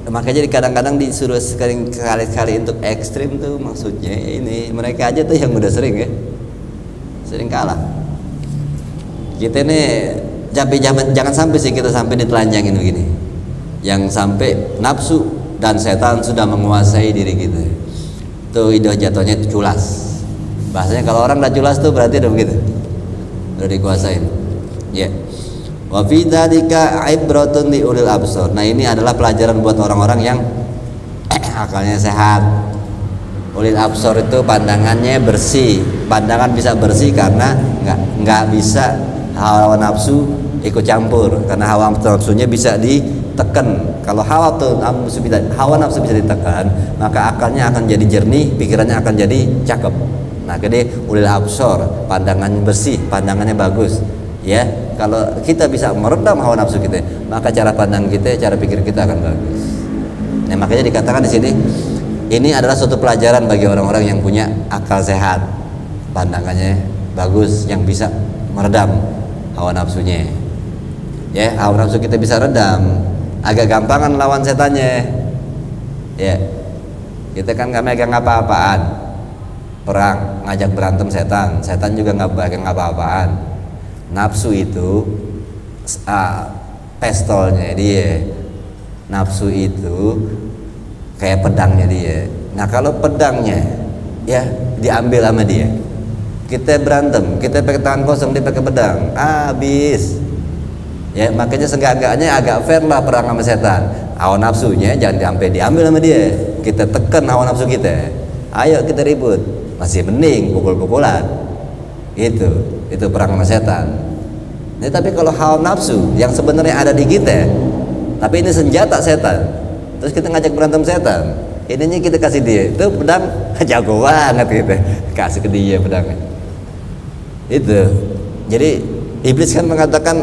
Makanya jadi kadang-kadang disuruh sekali-kali untuk ekstrim tuh, maksudnya ini mereka aja tuh yang udah sering ya, sering kalah. Kita nih jangan sampai sih kita sampai ditelanjangin begini, yang sampai nafsu dan setan sudah menguasai diri kita. Tuh ide jatuhnya culas. Bahasanya kalau orang udah culas tuh berarti udah begitu, udah dikuasain. Ya. Wa fi dzalika ibratun li ulil absar. Nah, ini adalah pelajaran buat orang-orang yang akalnya sehat. Ulil absar itu pandangannya bersih. Pandangan bisa bersih karena nggak bisa hawa nafsu ikut campur, karena hawa nafsunya bisa ditekan. Kalau hawa nafsu bisa ditekan, maka akalnya akan jadi jernih, pikirannya akan jadi cakep. Nah, jadi ulil absar, pandangannya bersih, pandangannya bagus. Ya, kalau kita bisa meredam hawa nafsu kita, maka cara pandang kita, cara pikir kita akan bagus. Nah, makanya dikatakan di sini, ini adalah suatu pelajaran bagi orang-orang yang punya akal sehat, pandangannya bagus, yang bisa meredam hawa nafsunya. Ya, hawa nafsu kita bisa redam, agak gampangan lawan setannya. Ya, kita kan nggak megang apa-apaan, perang ngajak berantem setan juga nggak pegang apa-apaan. Nafsu itu pistolnya dia, nafsu itu kayak pedangnya dia. Nah, kalau pedangnya ya diambil sama dia, kita berantem, kita pakai tangan kosong, dia pakai pedang, habis. Ya, makanya seenggak-enggaknya agak fair lah perang sama setan. Hawa nafsunya jangan sampai diambil sama dia, kita tekan hawa nafsu kita. Ayo kita ribut, masih mending pukul-pukulan. Itu perang sama setan. Nah, tapi kalau hawa nafsu yang sebenarnya ada di kita, tapi ini senjata setan, terus kita ngajak berantem setan, ininya kita kasih dia, itu pedang jago banget gitu, kasih ke dia pedangnya. Itu. Jadi iblis kan mengatakan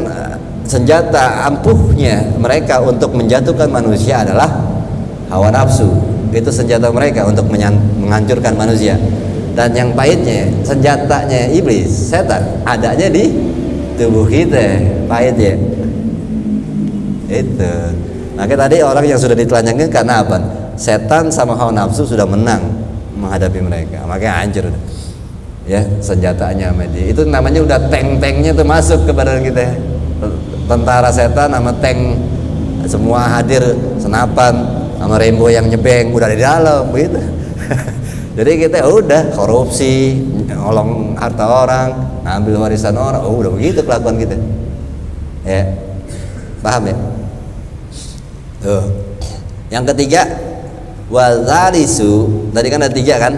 senjata ampuhnya mereka untuk menjatuhkan manusia adalah hawa nafsu. Itu senjata mereka untuk menghancurkan manusia. Dan yang pahitnya, senjatanya iblis, setan, adanya di tubuh kita, pahitnya. Itu. Makanya tadi orang yang sudah ditelanjangkan karena apa? Setan sama hawa nafsu sudah menang menghadapi mereka, makanya hancur. Ya, senjatanya sama dia. Itu namanya udah tank-tanknya tuh masuk ke badan kita. Tentara setan sama tank semua hadir, senapan sama rainbow yang nyebeng udah di dalam begitu. Jadi kita udah korupsi, ngolong harta orang, ngambil warisan orang, udah begitu kelakuan kita. Ya, paham ya? Tuh. Yang ketiga, wazalisu. Tadi kan ada 3 kan?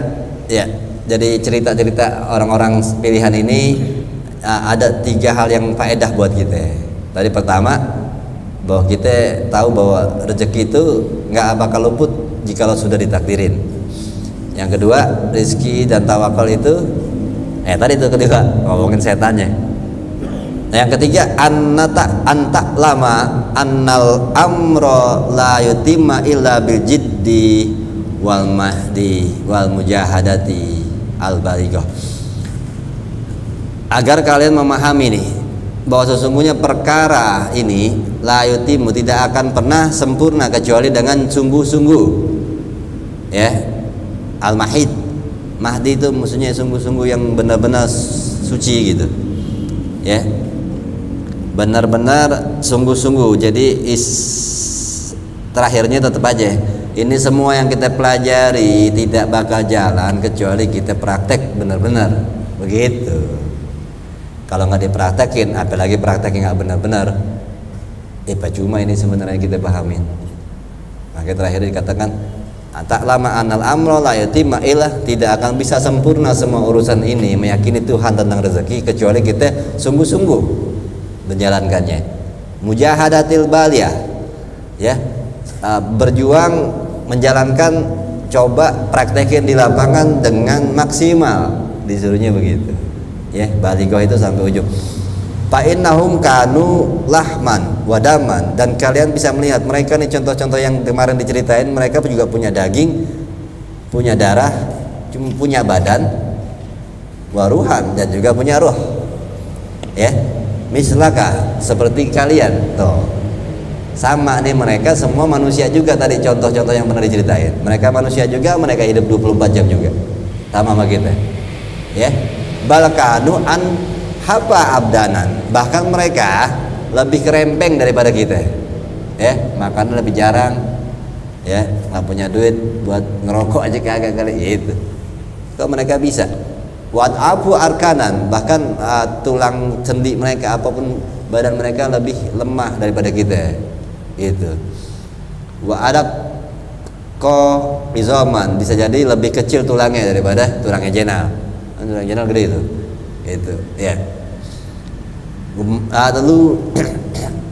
Ya. Jadi cerita-cerita orang-orang pilihan ini ada 3 hal yang faedah buat kita. Tadi pertama, bahwa kita tahu bahwa rezeki itu nggak bakal luput jikalau sudah ditakdirin. Yang kedua, rezeki dan tawakal itu tadi itu kedua, ngomongin setannya. Nah, yang ketiga, anta lama annal amro la yutimma illa bil jiddi wal mahdi wal mujahadati al balighah. Agar kalian memahami nih bahwa sesungguhnya perkara ini la yutimmu, tidak akan pernah sempurna kecuali dengan sungguh-sungguh. Ya. Al-mahid, mahdi itu maksudnya sungguh-sungguh yang benar-benar suci gitu. Ya. Benar-benar sungguh-sungguh. Jadi terakhirnya tetap aja, ini semua yang kita pelajari tidak bakal jalan kecuali kita praktek benar-benar. Begitu. Kalau nggak dipraktekin, apalagi prakteknya nggak benar-benar, percuma ini sebenarnya kita pahamin. Maka terakhir dikatakan tak lama anal amro la yatimma ilah, tidak akan bisa sempurna semua urusan ini meyakini Tuhan tentang rezeki kecuali kita sungguh-sungguh menjalankannya. Mujahadatil baliyah, ya, berjuang menjalankan, coba praktekin di lapangan dengan maksimal, disuruhnya begitu. Ya, balighah itu sampai ujung. Fa innahum kanu lahman wadaman, dan kalian bisa melihat mereka nih, contoh-contoh yang kemarin diceritain, mereka juga punya daging, punya darah, punya badan, waruhan, dan juga punya roh. Ya, mislaka, seperti kalian tuh. Sama nih, mereka semua manusia juga tadi, contoh-contoh yang pernah diceritain. Mereka manusia juga, mereka hidup 24 jam juga. Sama kita. Ya. Balkanu an haba abdanan. Bahkan mereka lebih kerempeng daripada kita. Ya, makan lebih jarang. Ya, nggak punya duit buat ngerokok aja kagak kali itu. Kok mereka bisa? Wat abu arkanan, bahkan tulang sendi mereka, apapun badan mereka lebih lemah daripada kita. Itu. Wa adab ko izoman, bisa jadi lebih kecil tulangnya daripada tulangnya jenal. Tulang jenal gede itu ya. Lalu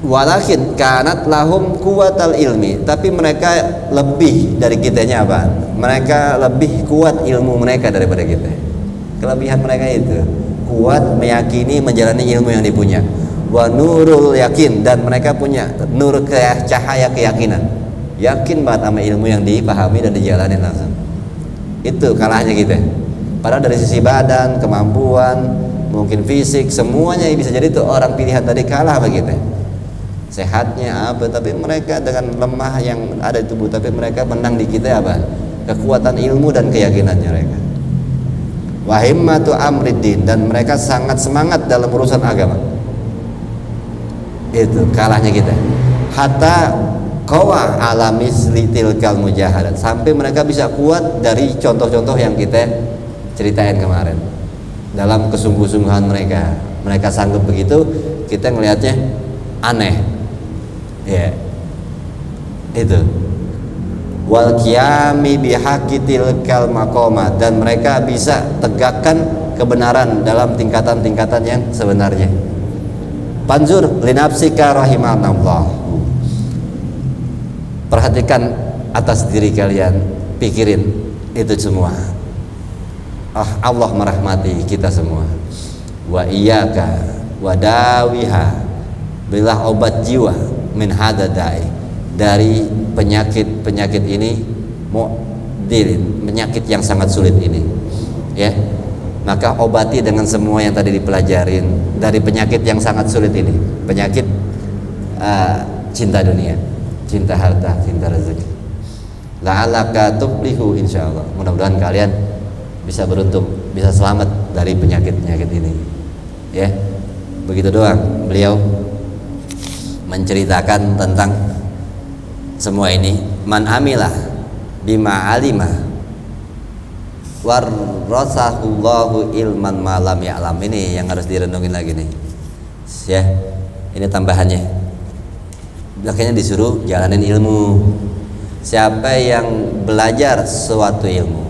walakin kanat lahum kuwatal ilmi, tapi mereka lebih dari kitanya apa? Mereka lebih kuat ilmu mereka daripada kita. Kelebihan mereka itu kuat meyakini, menjalani ilmu yang dipunya. Wa nurul yakin, dan mereka punya nur cahaya keyakinan, yakin banget sama ilmu yang dipahami dan dijalani langsung. Itu kalahnya kita. Padahal dari sisi badan, kemampuan, mungkin fisik, semuanya bisa jadi tuh orang pilihan tadi kalah sama kita. Sehatnya apa, tapi mereka dengan lemah yang ada di tubuh, tapi mereka menang di kita apa? Kekuatan ilmu dan keyakinannya mereka. Wa himmatu amriddin, dan mereka sangat semangat dalam urusan agama. Itu kalahnya kita. Hatta qawa ala misli tilkal mujahadat, sampai mereka bisa kuat dari contoh-contoh yang kita ceritain kemarin. Dalam kesungguh-sungguhan mereka, mereka sanggup begitu, kita ngelihatnya aneh. Ya. Itu. Wal qiyami bihaqqi tilkal maqamat, dan mereka bisa tegakkan kebenaran dalam tingkatan-tingkatan yang sebenarnya. Panzur linafsika rahimanallah, perhatikan atas diri kalian, pikirin itu semua. Allah merahmati kita semua. Wa iyyaka wadawiha, berilah obat jiwa min hadadai, dari penyakit ini, mu'dilin, penyakit yang sangat sulit ini. Ya. Maka obati dengan semua yang tadi dipelajarin dari penyakit yang sangat sulit ini, penyakit cinta dunia, cinta harta, cinta rezeki. La'alaka tuflihu, insyaallah. Mudah-mudahan kalian bisa beruntung, bisa selamat dari penyakit-penyakit ini. Ya, begitu doang. Beliau menceritakan tentang semua ini. Man amilah bima alimah warasahullahu ilman malam ya'lam. Ini yang harus direnungin lagi nih. Ya, ini tambahannya. Belakangnya disuruh jalanin ilmu. Siapa yang belajar suatu ilmu,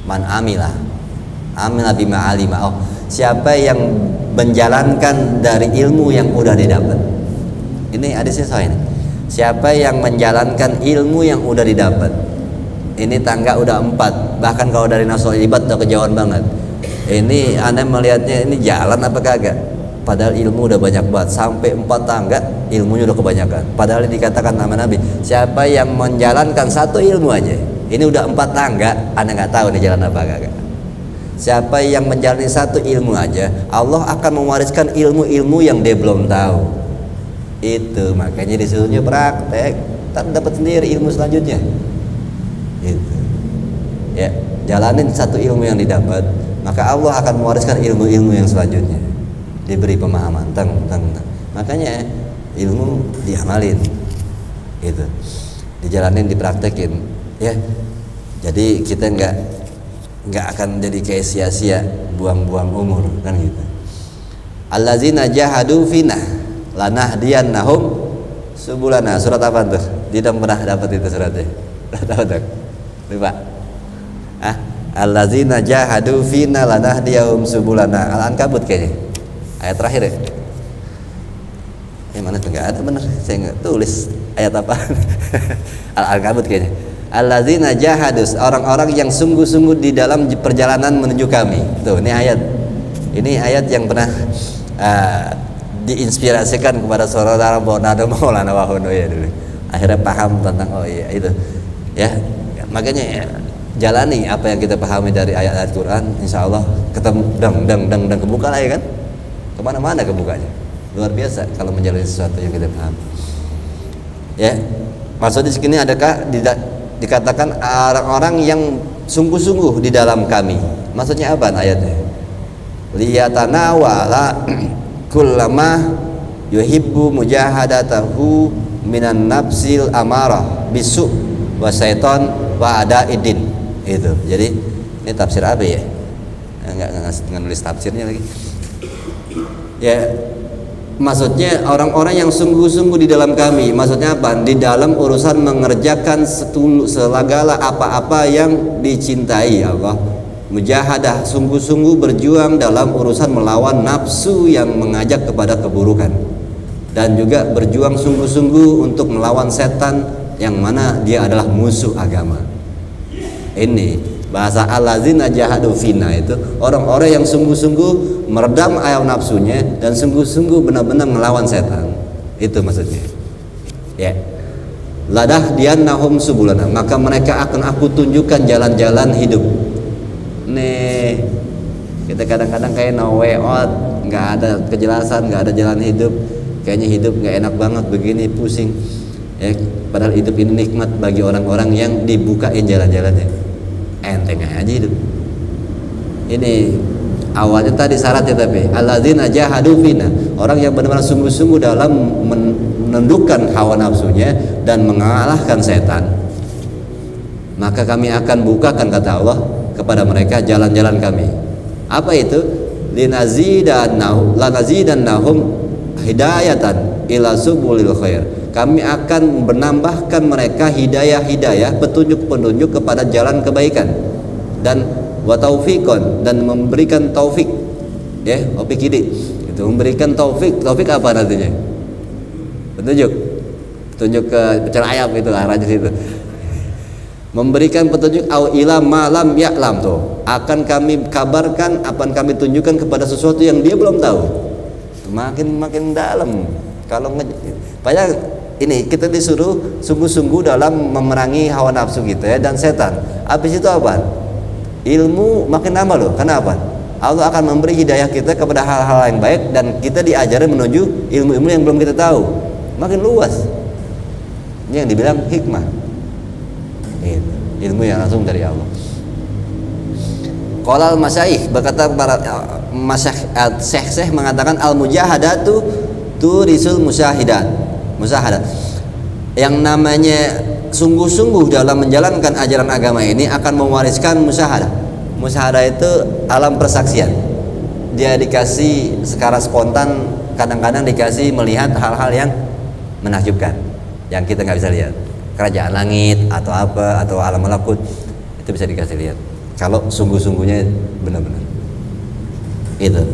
man amilah bima alima. Siapa yang menjalankan dari ilmu yang udah didapat. Ini hadisnya soal ini. Siapa yang menjalankan ilmu yang udah didapat. Ini tangga udah 4, bahkan kalau dari nafsul ibad udah kejauhan banget. Ini aneh melihatnya, ini jalan apa kagak? Padahal ilmu udah banyak banget, sampai 4 tangga ilmunya udah kebanyakan. Padahal dikatakan nama Nabi, siapa yang menjalankan satu ilmu aja, ini udah 4 tangga, aneh nggak tahu nih jalan apa kagak. Siapa yang menjalani satu ilmu aja, Allah akan mewariskan ilmu-ilmu yang dia belum tahu. Itu makanya disuruhnya praktek, tak dapat sendiri ilmu selanjutnya. Itu. Ya, jalanin satu ilmu yang didapat, maka Allah akan mewariskan ilmu-ilmu yang selanjutnya. Diberi pemahaman tentang. Makanya ilmu diamalin. Itu. Dijalanin, dipraktekin, ya. Jadi kita nggak akan jadi kayak sia-sia buang-buang umur kan gitu. Allazina jahadu fina lanahdiyannahum subulana. Surat apa tuh? Tidak pernah dapat itu suratnya. Tahu tak? Lupa. Allazina jahadu fina lanahdiyahum subulana. Al-Ankabut kayaknya. Ayat terakhir ya. Mana tuh, nggak ada bener. Saya nggak tulis ayat apa. Al-Ankabut kayaknya. Allazina jahadus, orang-orang yang sungguh-sungguh di dalam perjalanan menuju kami. Tuh, ini ayat. Ini ayat yang pernah diinspirasikan kepada saudara Bonado Maulana Wahono ya dulu. Akhirnya paham tentang oh iya itu ya. Makanya ya, jalani apa yang kita pahami dari ayat-ayat Quran, insya Allah ketemu dang kebuka lah ya kan, kemana-mana kebukanya, luar biasa kalau menjalani sesuatu yang kita pahami ya. Maksudnya di sini adakah dikatakan orang-orang yang sungguh-sungguh di dalam kami, maksudnya apa ayatnya? Liyatanawala kullama yuhibbu mujahadatahu minan nafsil amarah bisu wa syaiton wa ada idin. Itu jadi ini tafsir apa ya, nggak nulis tafsirnya lagi ya. Maksudnya orang-orang yang sungguh-sungguh di dalam kami, maksudnya apa? Di dalam urusan mengerjakan segala apa-apa yang dicintai Allah. Mujahadah, sungguh-sungguh berjuang dalam urusan melawan nafsu yang mengajak kepada keburukan, dan juga berjuang sungguh-sungguh untuk melawan setan yang mana dia adalah musuh agama. Ini bahasa allazina jahadu fina, itu orang-orang yang sungguh-sungguh meredam hawa nafsunya dan sungguh-sungguh benar-benar melawan setan. Itu maksudnya ya. Ladah diannahum subulana, maka mereka akan aku tunjukkan jalan-jalan hidup. Nih kita kadang-kadang kayak no way out, nggak ada kejelasan, nggak ada jalan hidup, kayaknya hidup nggak enak banget begini, pusing ya. Padahal hidup ini nikmat bagi orang-orang yang dibukain jalan-jalannya. Enteng aja hidup ini. Awalnya tadi syaratnya, tapi alladzina jahadu fina, orang yang benar-benar sungguh-sungguh dalam menundukkan hawa nafsunya dan mengalahkan setan, maka kami akan bukakan, kata Allah, kepada mereka jalan-jalan kami. Apa itu? Lanazidannahum hidayatan ila subulil khair, kami akan menambahkan mereka hidayah-hidayah, petunjuk-petunjuk kepada jalan kebaikan, dan wa taufiqon, dan memberikan taufik ya, taufik ini itu memberikan taufik. Taufik apa nantinya? Petunjuk ke ayam itu arahnya situ. Memberikan petunjuk au ila malam ya'lam, tuh akan kami kabarkan, akan kami tunjukkan kepada sesuatu yang dia belum tahu. Makin dalam. Kalau banyak ini kita disuruh sungguh-sungguh dalam memerangi hawa nafsu kita ya, dan setan. Habis itu apa? Ilmu makin nambah loh. Kenapa? Allah akan memberi hidayah kita kepada hal-hal yang baik, dan kita diajari menuju ilmu-ilmu yang belum kita tahu. Makin luas. Ini yang dibilang hikmah. Ilmu yang langsung dari Allah. Qala al-masyaikh, berkata para syekh mengatakan al-mujahadatu turisul musyahadat. Yang namanya sungguh-sungguh dalam menjalankan ajaran agama ini akan mewariskan musyahadah. Musyahadah itu alam persaksian. Dia dikasih secara spontan, kadang-kadang dikasih melihat hal-hal yang menakjubkan, yang kita nggak bisa lihat. Kerajaan langit atau apa, atau alam malakut, itu bisa dikasih lihat kalau sungguh-sungguhnya benar-benar itu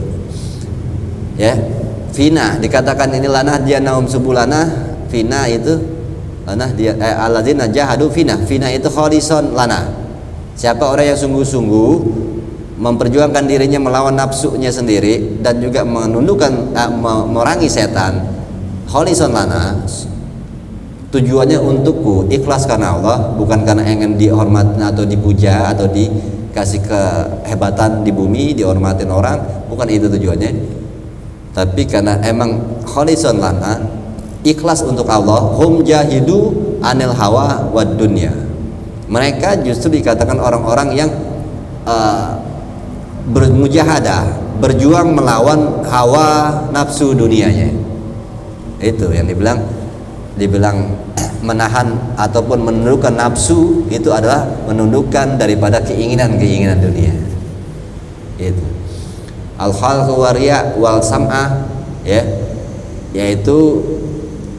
ya. Fina dikatakan ini lanah dia naum subulana, fina itu lanah dia alladzina jahadu fina, fina itu kholison lana. Siapa orang yang sungguh-sungguh memperjuangkan dirinya melawan nafsunya sendiri dan juga menundukkan merangi setan, kholison lana, tujuannya untukku, ikhlas karena Allah, bukan karena ingin dihormati atau dipuja atau dikasih kehebatan di bumi, dihormatin orang, bukan itu tujuannya. Tapi karena emang khalisun lana, ikhlas untuk Allah. Hum jahidu anil hawa wad dunya, mereka justru dikatakan orang-orang yang bermujahadah, berjuang melawan hawa nafsu dunianya. Itu yang dibilang menahan ataupun menundukkan nafsu, itu adalah menundukkan daripada keinginan-keinginan dunia. Itu al-khalqu wariya wal sam'a ya, yaitu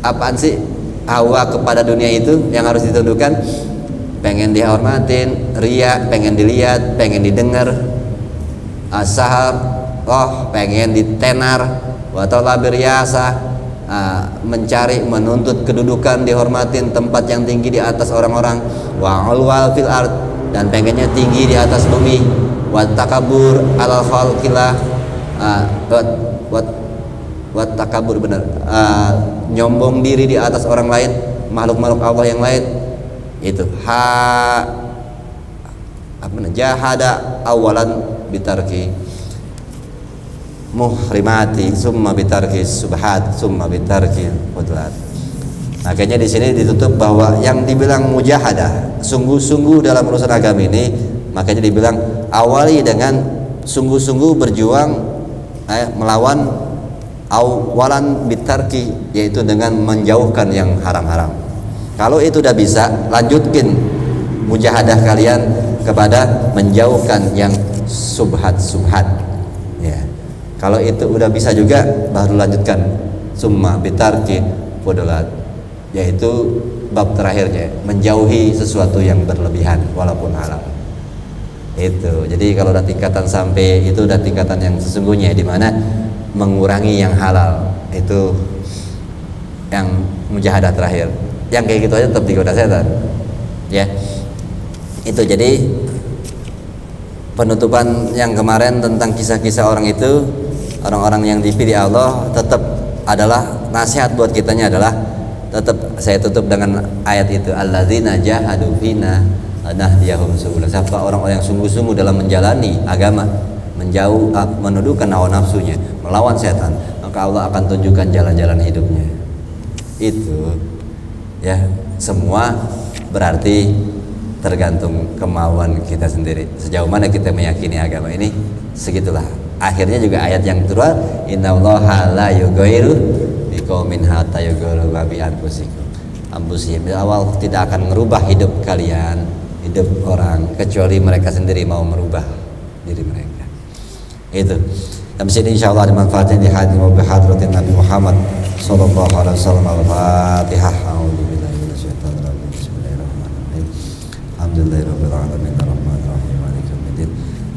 apaan sih? Hawa kepada dunia itu yang harus ditundukkan. Pengen dihormatin, riya, pengen dilihat, pengen didengar, asar, pengen ditenar, wa talabir yasa, mencari, menuntut kedudukan, dihormatin, tempat yang tinggi di atas orang-orang, wa ulwal fil ard, dan pengennya tinggi di atas bumi, wa takabur alal khalqillah, wa takabur, benar, nyombong diri di atas orang lain, makhluk-makhluk Allah yang lain. Itu jahada awalan bitarki muhrimati summa bitarki subhat summa bitarki fudlat. Makanya di sini ditutup bahwa yang dibilang mujahadah, sungguh-sungguh dalam urusan agama ini, makanya dibilang awali dengan sungguh-sungguh berjuang melawan awalan bitarki, yaitu dengan menjauhkan yang haram-haram. Kalau itu udah bisa, lanjutkin mujahadah kalian kepada menjauhkan yang subhat-subhat. Ya. Kalau itu udah bisa juga, baru lanjutkan summa bitarki fudulat, yaitu bab terakhirnya, menjauhi sesuatu yang berlebihan walaupun halal. Itu. Jadi kalau udah tingkatan sampai itu udah tingkatan yang sesungguhnya, di mana mengurangi yang halal, itu yang mujahadah terakhir. Yang kayak gitu aja tetap digoda setan. Ya. Itu jadi penutupan yang kemarin tentang kisah-kisah orang itu, orang-orang yang dipilih Allah, tetap adalah nasihat buat kitanya adalah tetap saya tutup dengan ayat itu, alladzina jahadu fina lanahdiyahum subula. Siapa orang-orang yang sungguh-sungguh dalam menjalani agama, menjauh menundukkan hawa nafsunya, melawan setan, maka Allah akan tunjukkan jalan-jalan hidupnya. Itu ya, semua berarti tergantung kemauan kita sendiri, sejauh mana kita meyakini agama ini, segitulah. Akhirnya juga ayat yang kedua, innallaha la yughayyiru biqaumin hatta yughayyiru bi anfusihim. Awal tidak akan merubah hidup kalian, hidup orang, kecuali mereka sendiri mau merubah diri mereka. Itu. Dan sini insyaallah ada manfaatnya di hadis wa bihadratin Nabi Muhammad sallallahu alaihi wasallam. Al-Fatihah. A'udzubillahi minasyaitonir rajim. Bismillahirrahmanirrahim. Alhamdulillahirabbil alamin arrahmanir rahim maliki yaumiddin.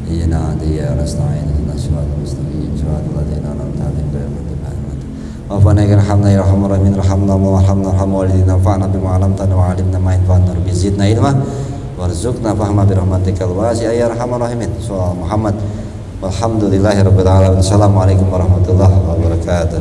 Iyyaka na'budu wa iyyaka nasta'in ihdinas siratal mustaqim siratal ladzina an'amta 'alaihim ghairil maghdubi 'alaihim waladdallin. Hamdan ya rahmanur rahim rahamna walidina fa'na bima 'allamtana wa 'allimna ma yanfa'una wa zidna ilma warzuqna fahma bi rahmatikal wasi'a ya arhamar rahimin. Surah Muhammad. Walhamdulillahirabbil alamin. Assalamualaikum warahmatullahi wabarakatuh.